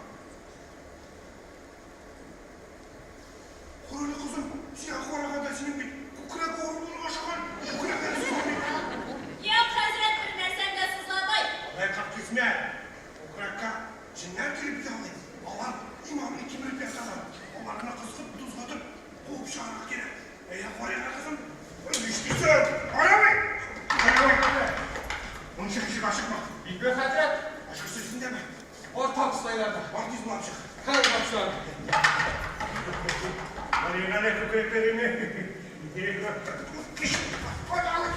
Kurulu kızım, siyah korakada senin bir kukrak oğlunu aşıkan. Kukrak arası koymayın. Yok Hazret bilmezsen de sızlamay. Olay kalk gitme. Kukrakka cinler girip yağlayın. Allah imamını kimirip yasalar. Onlarına kızıp tuzlatıp kovup şahrak yine. Eğer koyana kızım, ölüştüysün. Aramayın. Onun çekişi kaşıkma. Bilmiyor Hazret. Aşkı sözün deme. Ortak sayılarda. Artist mi amcık? Her bakışlar. Hadi yine ne köpeklerini. Hadi alın.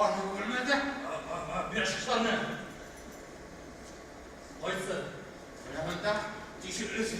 Korku görmedi. Bir aşkışlarını. Oysa. Bilemem de. Teşekkür ederim.